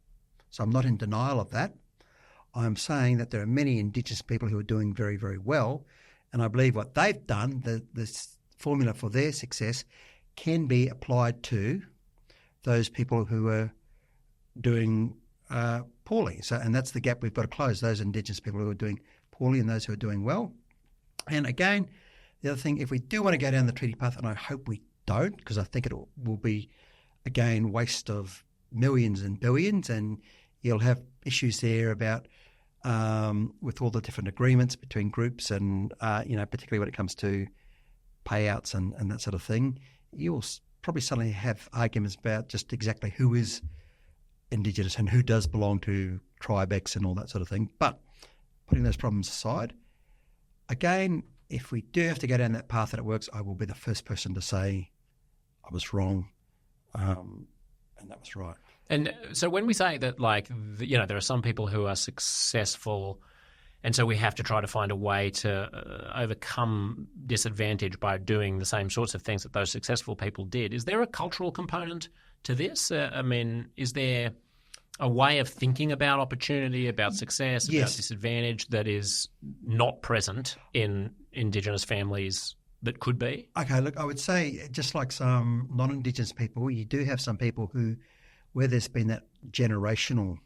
so I'm not in denial of that. I'm saying that there are many Indigenous people who are doing very, very well, and I believe what they've done, the formula for their success, can be applied to those people who are doing poorly. So, and that's the gap we've got to close, those Indigenous people who are doing poorly and those who are doing well. And again, the other thing, if we do want to go down the treaty path, and I hope we don't, because I think it will be, again, waste of millions and billions, and you'll have issues there about with all the different agreements between groups and, particularly when it comes to payouts and that sort of thing, you'll probably suddenly have arguments about just exactly who is Indigenous and who does belong to Tribe X and all that sort of thing. But putting those problems aside, again, if we do have to go down that path that it works, I will be the first person to say I was wrong and that was right. And so when we say that, there are some people who are successful, and so we have to try to find a way to overcome disadvantage by doing the same sorts of things that those successful people did. Is there a cultural component to this? Is there a way of thinking about opportunity, about success, about disadvantage that is not present in Indigenous families that could be? Okay, look, I would say just like some non-Indigenous people, you do have some people where there's been that generational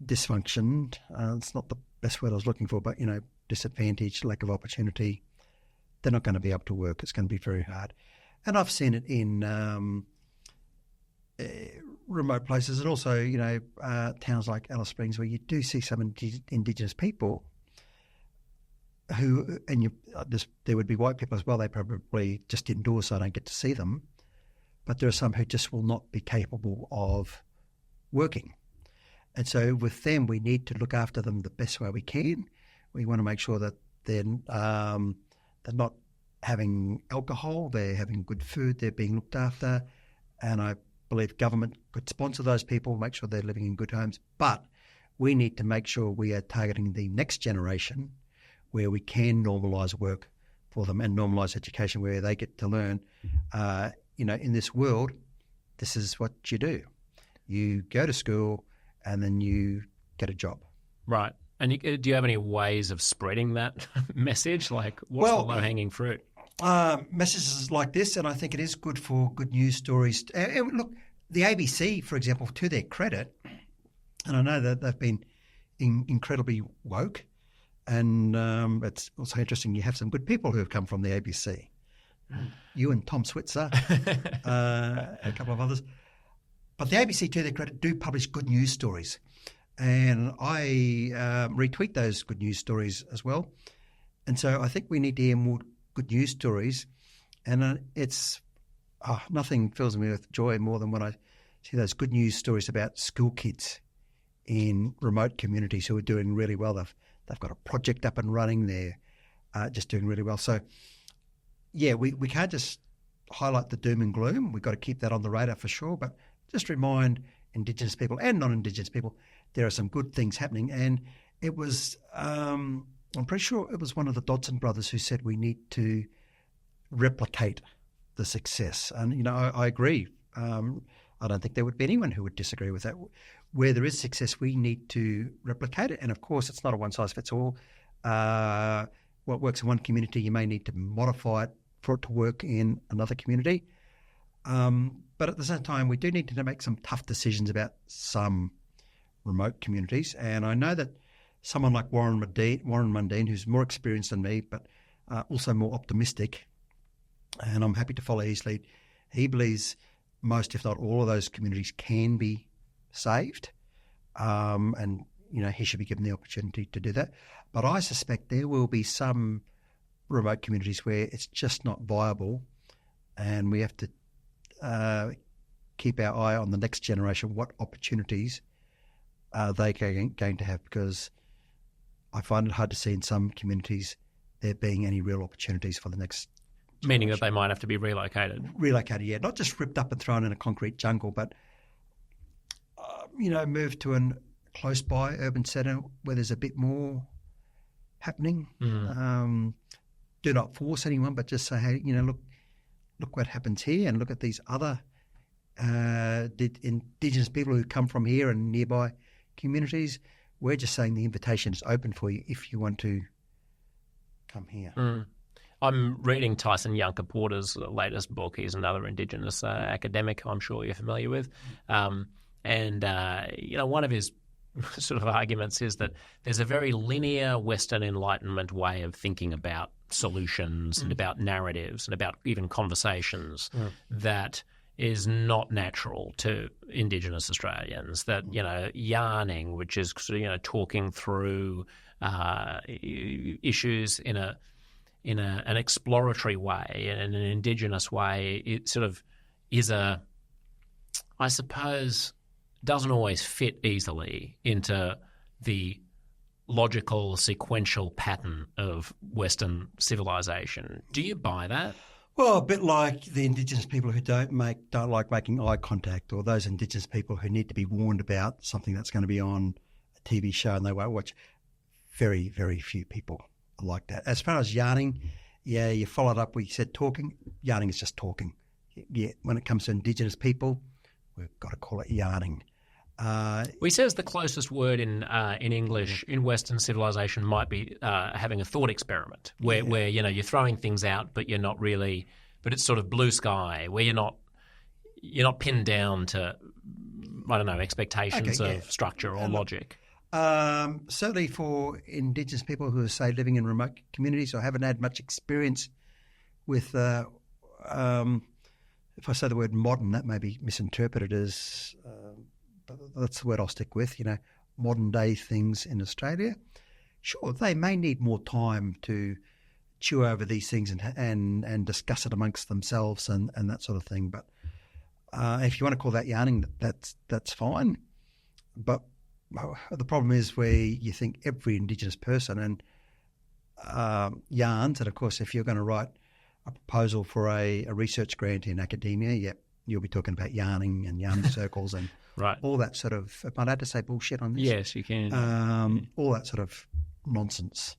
dysfunction, it's not the best word I was looking for, but, disadvantage, lack of opportunity, they're not going to be able to work. It's going to be very hard. And I've seen it in remote places and also, towns like Alice Springs where you do see some Indigenous people who, and there would be white people as well, they probably just indoors so I don't get to see them. But there are some who just will not be capable of working. And so with them, we need to look after them the best way we can. We want to make sure that they're not having alcohol, they're having good food, they're being looked after, and I believe government could sponsor those people, make sure they're living in good homes. But we need to make sure we are targeting the next generation where we can normalise work for them and normalise education where they get to learn, in this world, this is what you do. You go to school and then you get a job. Right. And do you have any ways of spreading that message? Like, what's the low-hanging fruit? Messages like this, and I think it is good for good news stories. And look, the ABC, for example, to their credit, and I know that they've been incredibly woke, and it's also interesting you have some good people who have come from the ABC. You and Tom Switzer, a couple of others. But the ABC, to their credit, do publish good news stories. And I retweet those good news stories as well. And so I think we need to hear more good news stories. And nothing fills me with joy more than when I see those good news stories about school kids in remote communities who are doing really well. They've got a project up and running. They're just doing really well. So, yeah, we can't just highlight the doom and gloom. We've got to keep that on the radar for sure. But just remind Indigenous people and non-Indigenous people there are some good things happening. And it was, I'm pretty sure it was one of the Dodson brothers who said we need to replicate the success. And, I agree. I don't think there would be anyone who would disagree with that. Where there is success, we need to replicate it. And, of course, it's not a one-size-fits-all. What works in one community, you may need to modify it for it to work in another community. But at the same time, we do need to make some tough decisions about some remote communities. And I know that someone like Warren Mundine, who's more experienced than me, but also more optimistic, and I'm happy to follow his lead, he believes most, if not all, of those communities can be saved. And, he should be given the opportunity to do that. But I suspect there will be some remote communities where it's just not viable, and we have to keep our eye on the next generation, what opportunities are they going to have, because I find it hard to see in some communities there being any real opportunities for the next generation. Meaning that they might have to be relocated. Relocated, yeah. Not just ripped up and thrown in a concrete jungle, but, move to a close-by urban centre where there's a bit more happening. Do not force anyone, but just say, hey, look what happens here, and look at these other Indigenous people who come from here and nearby communities. We're just saying the invitation is open for you if you want to come here. I'm reading Tyson Yunkaporta's latest book. He's another Indigenous academic I'm sure you're familiar with. One of his sort of arguments is that there's a very linear Western Enlightenment way of thinking about solutions and about narratives and about even conversations that is not natural to Indigenous Australians. That, yarning, which is talking through issues in an exploratory way, in an Indigenous way, it sort of is I suppose, doesn't always fit easily into the logical, sequential pattern of Western civilization. Do you buy that? Well, a bit like the Indigenous people who don't like making eye contact, or those Indigenous people who need to be warned about something that's going to be on a TV show and they won't watch. Very, very few people are like that. As far as yarning, yeah, you followed up. We said talking. Yarning is just talking. Yeah, when it comes to Indigenous people, we've got to call it yarning. He says the closest word in English in Western civilization might be having a thought experiment, where you're throwing things out, but you're not really. But it's sort of blue sky, where you're not pinned down to, I don't know, expectations of structure or logic. Certainly for Indigenous people who are, say, living in remote communities or haven't had much experience with, if I say the word modern, that may be misinterpreted as. That's the word I'll stick with, modern day things in Australia. Sure, they may need more time to chew over these things and discuss it amongst themselves and that sort of thing. But if you want to call that yarning, that's fine. But the problem is where you think every Indigenous person and yarns, and of course if you're going to write a proposal for a research grant in academia, yep, you'll be talking about yarning and yarning circles and Right. all that sort of, am I allowed to say bullshit on this? Yes, you can. All that sort of nonsense.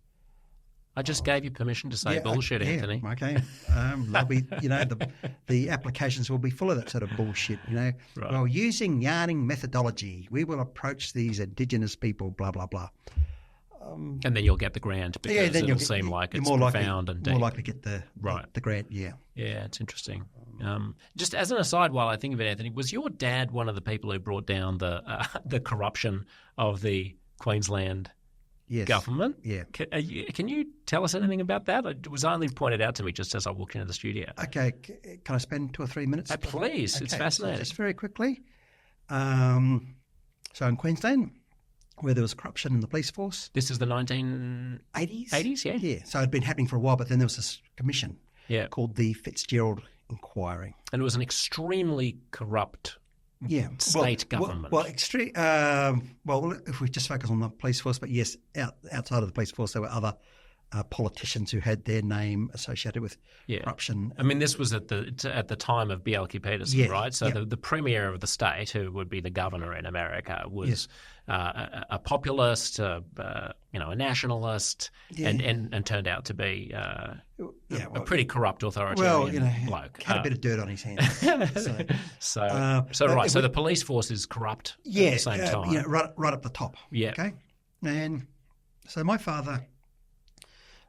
I just gave you permission to say bullshit, Anthony. Okay. They'll be, the applications will be full of that sort of bullshit, Right. Well, using yarning methodology, we will approach these Indigenous people, blah, blah, blah. And then you'll get the grant because then it'll seem like it's profound and deep. More likely to get the grant, Yeah, it's interesting. Just as an aside, while I think of it, Anthony, was your dad one of the people who brought down the corruption of the Queensland government? Yeah. Can you tell us anything about that? It was only pointed out to me just as I walked into the studio. Okay, can I spend 2 or 3 minutes? Please, okay. It's fascinating. So just very quickly. So in Queensland, where there was corruption in the police force. This is the 1980s? 80s, yeah. Yeah, so it had been happening for a while, but then there was this commission called the Fitzgerald Inquiry. And it was an extremely corrupt state government. Well, if we just focus on the police force, but yes, outside of the police force, there were other politicians who had their name associated with corruption. I mean, this was at the time of B.L.Q. Peterson, right? So the premier of the state, who would be the governor in America, was a populist, a nationalist, and turned out to be a pretty corrupt authoritarian bloke. Had a bit of dirt on his hands. So the police force is corrupt at the same time. Right up the top. Yeah. Okay. And so my father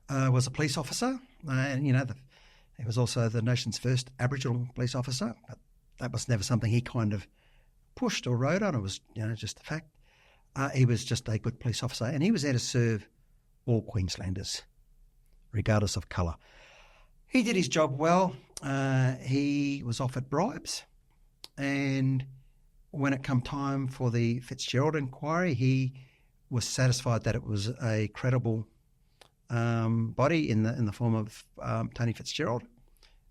was a police officer, and he was also the nation's first Aboriginal police officer. But that was never something he kind of pushed or rode on. It was just a fact. He was just a good police officer, and he was there to serve all Queenslanders, regardless of colour. He did his job well. He was offered bribes, and when it come time for the Fitzgerald inquiry, he was satisfied that it was a credible body in the form of Tony Fitzgerald,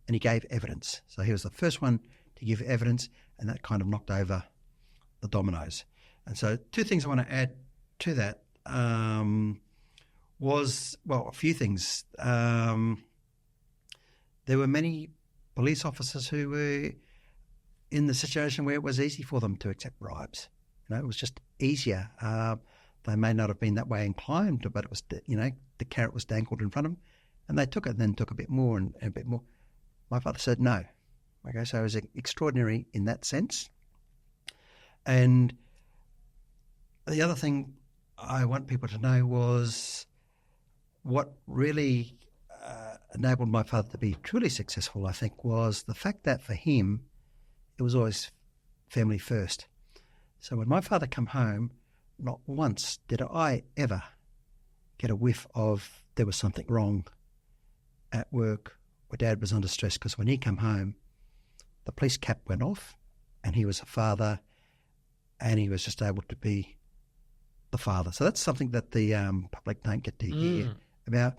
and he gave evidence. So he was the first one to give evidence, and that kind of knocked over the dominoes. And so 2 things I want to add to that was, a few things. There were many police officers who were in the situation where it was easy for them to accept bribes. It was just easier. They may not have been that way inclined, but it was, the carrot was dangled in front of them, and they took it and then took a bit more and a bit more. My father said no. Okay, so it was extraordinary in that sense. And the other thing I want people to know was what really enabled my father to be truly successful, I think, was the fact that for him, it was always family first. So when my father came home, not once did I ever get a whiff of there was something wrong at work or Dad was under stress, because when he came home, the police cap went off and he was a father and he was just able to be the father. So that's something that the public don't get to hear about.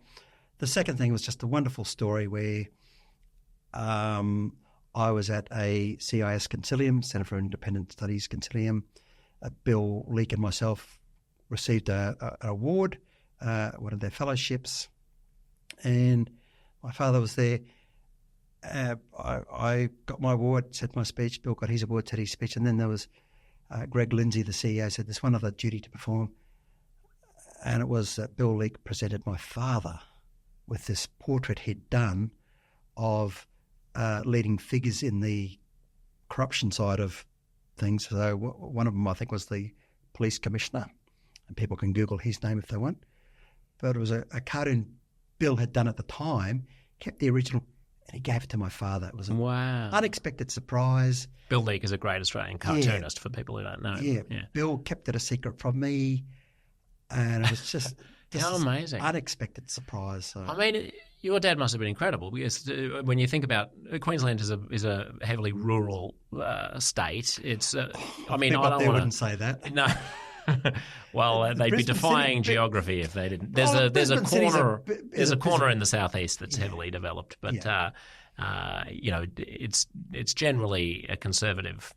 The second thing was just a wonderful story where I was at a CIS Concilium, Centre for Independent Studies Concilium. Bill Leake and myself received an award, one of their fellowships, and my father was there. I got my award, said my speech. Bill got his award, said his speech, and then there was Greg Lindsay, the CEO, said there's one other duty to perform, and it was that Bill Leake presented my father with this portrait he'd done of leading figures in the corruption side of things. So one of them, I think, was the police commissioner, and people can Google his name if they want. But it was a cartoon Bill had done at the time, kept the original, and he gave it to my father. It was an unexpected surprise. Bill Leake is a great Australian cartoonist, for people who don't know. Yeah. Bill kept it a secret from me, and it was just how amazing. Unexpected surprise. So. I mean, your dad must have been incredible, because when you think about Queensland is a heavily rural state. It's I mean, I don't wouldn't say that. No. Well, they'd be defying geography if they didn't. There's a corner in the southeast that's heavily developed, but it's generally a conservative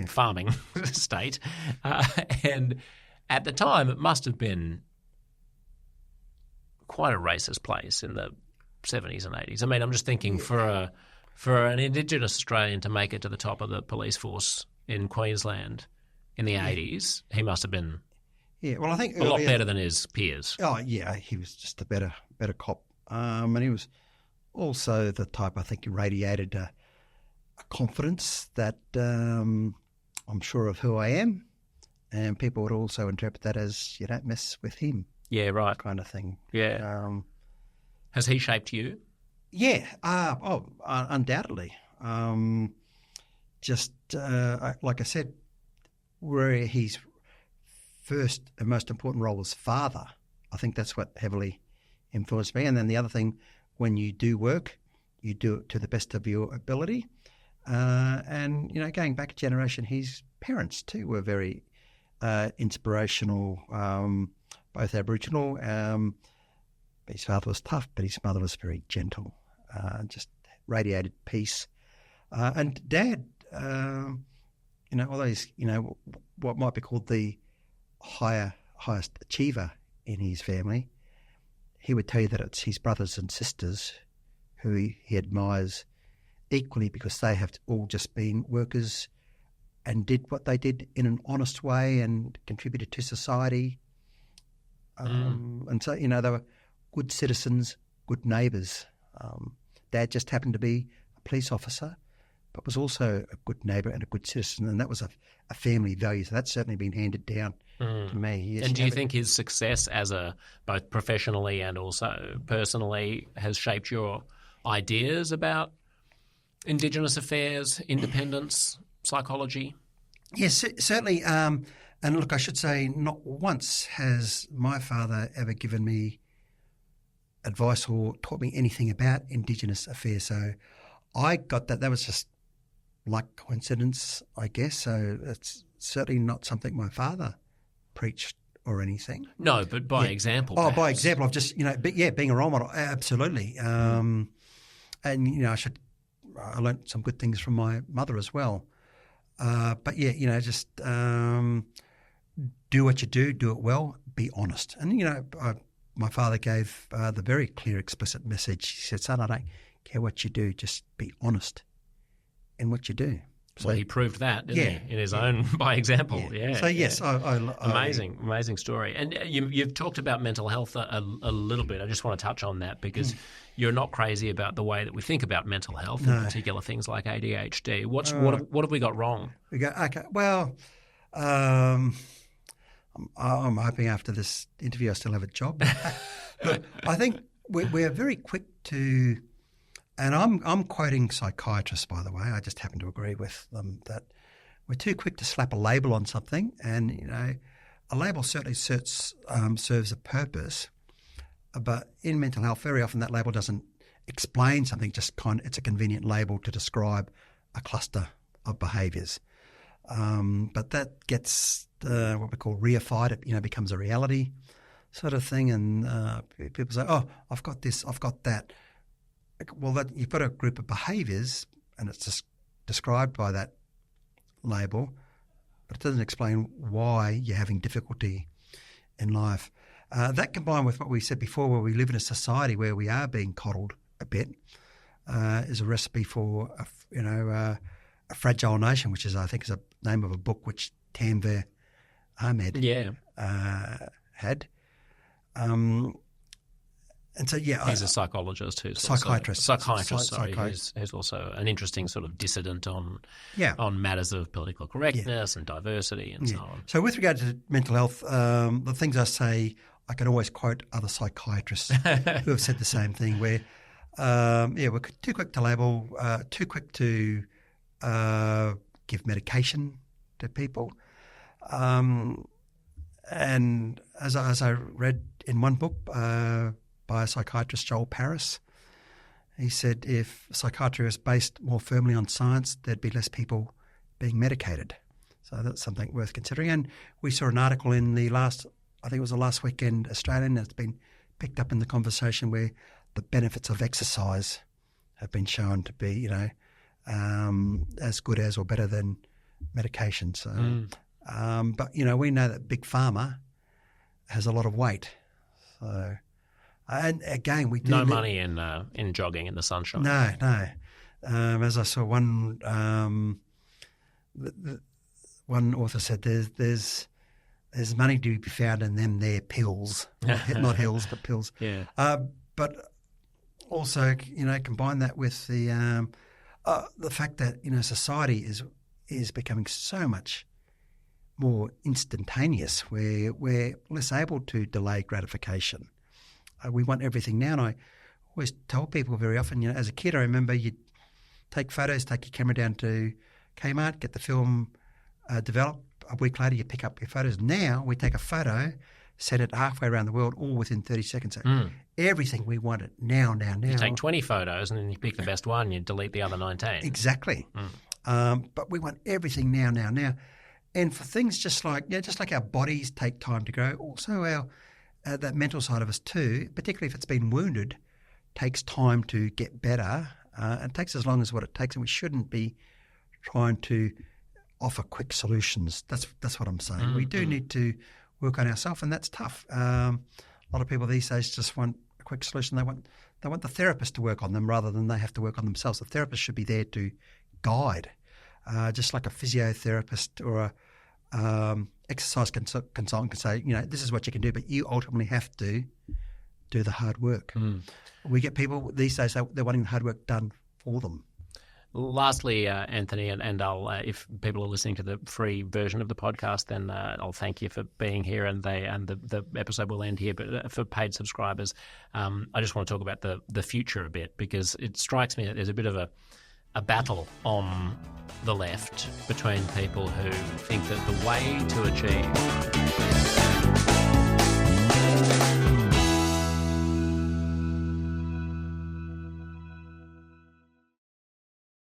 farming state, and at the time it must have been quite a racist place in the 70s and 80s. I mean, I'm just thinking for an Indigenous Australian to make it to the top of the police force in Queensland in the 80s, he must have been well, I think a lot better than his peers. Oh, yeah, he was just a better cop. And he was also the type, I think, who radiated a confidence that I'm sure of who I am, and people would also interpret that as you don't mess with him. Yeah, right. Kind of thing. Yeah. Has he shaped you? Yeah, undoubtedly. Like I said, where his first and most important role was father, I think that's what heavily influenced me. And then the other thing, when you do work, you do it to the best of your ability. And, going back a generation, his parents too were very inspirational, both Aboriginal. His father was tough, but his mother was very gentle, just radiated peace. And Dad, although he's, what might be called the highest achiever in his family, he would tell you that it's his brothers and sisters who he admires equally, because they have all just been workers and did what they did in an honest way and contributed to society. And so, they were good citizens, good neighbours. Dad just happened to be a police officer, but was also a good neighbour and a good citizen, and that was a family value. So that's certainly been handed down to me. Yes, and do you think his success as both professionally and also personally has shaped your ideas about Indigenous affairs, independence, psychology? Yes, certainly. And look, I should say, not once has my father ever given me advice or taught me anything about Indigenous affairs. So I got that. That was just like coincidence, I guess. So it's certainly not something my father preached or anything. No, but by example. Oh, by example, I've just, being a role model, absolutely. And, I learnt some good things from my mother as well. But just do what you do it well, be honest. And, my father gave the very clear, explicit message. He said, son, I don't care what you do, just be honest in what you do. So he proved that, didn't he, in his own, by example. Yeah. So, yes. Amazing story. And you've talked about mental health a little bit. I just want to touch on that because you're not crazy about the way that we think about mental health, in particular things like ADHD. What have we got wrong? Well, I'm hoping after this interview I still have a job. Look, I think we're very quick to, and I'm quoting psychiatrists, by the way. I just happen to agree with them that we're too quick to slap a label on something, and a label certainly serves a purpose. But in mental health, very often that label doesn't explain something. It's a convenient label to describe a cluster of behaviours. But that gets what we call reified. It becomes a reality sort of thing, and people say, "Oh, I've got this, I've got that." Well, you've got a group of behaviours, and it's just described by that label, but it doesn't explain why you're having difficulty in life. That combined with what we said before, where we live in a society where we are being coddled a bit, is a recipe for a fragile nation, which I think is a name of a book which Tanvir Ahmed had. And so, he's a psychologist who's psychiatrist, who's also an interesting sort of dissident on matters of political correctness and diversity and so on. So with regard to mental health, the things I say, I can always quote other psychiatrists who have said the same thing, where, we're too quick to label, too quick to give medication to people. And as I read in one book by a psychiatrist, Joel Paris, he said if psychiatry was based more firmly on science, there'd be less people being medicated. So that's something worth considering. And we saw an article in the last weekend Australian that's been picked up in the conversation, where the benefits of exercise have been shown to be, as good as or better than medication. So, but we know that Big Pharma has a lot of weight. So, And again, we do no money in jogging in the sunshine. No. As I saw one one author said, there's money to be found in them there pills, not hills, but pills. Yeah. But also, combine that with the fact that society is becoming so much more instantaneous, where we're less able to delay gratification. We want everything now, and I always tell people very often, as a kid, I remember you'd take photos, take your camera down to Kmart, get the film developed. A week later, you pick up your photos. Now we take a photo, send it halfway around the world, all within 30 seconds. So everything we want it now. You take 20 photos and then you pick the best one, you delete the other 19. Exactly. But we want everything now. And for things just like our bodies take time to grow, also our that mental side of us too, particularly if it's been wounded, takes time to get better. It takes as long as what it takes, and we shouldn't be trying to offer quick solutions. That's what I'm saying. We do need to work on ourselves, and that's tough. A lot of people these days just want a quick solution. They want the therapist to work on them rather than they have to work on themselves. The therapist should be there to guide, just like a physiotherapist or a exercise consultant can say, this is what you can do, but you ultimately have to do the hard work. We get people these days, they're wanting the hard work done for them. Lastly, Anthony, and I'll if people are listening to the free version of the podcast, then I'll thank you for being here, and the episode will end here. But for paid subscribers, I just want to talk about the future a bit, because it strikes me that there's a bit of a battle on the left between people who think that the way to achieve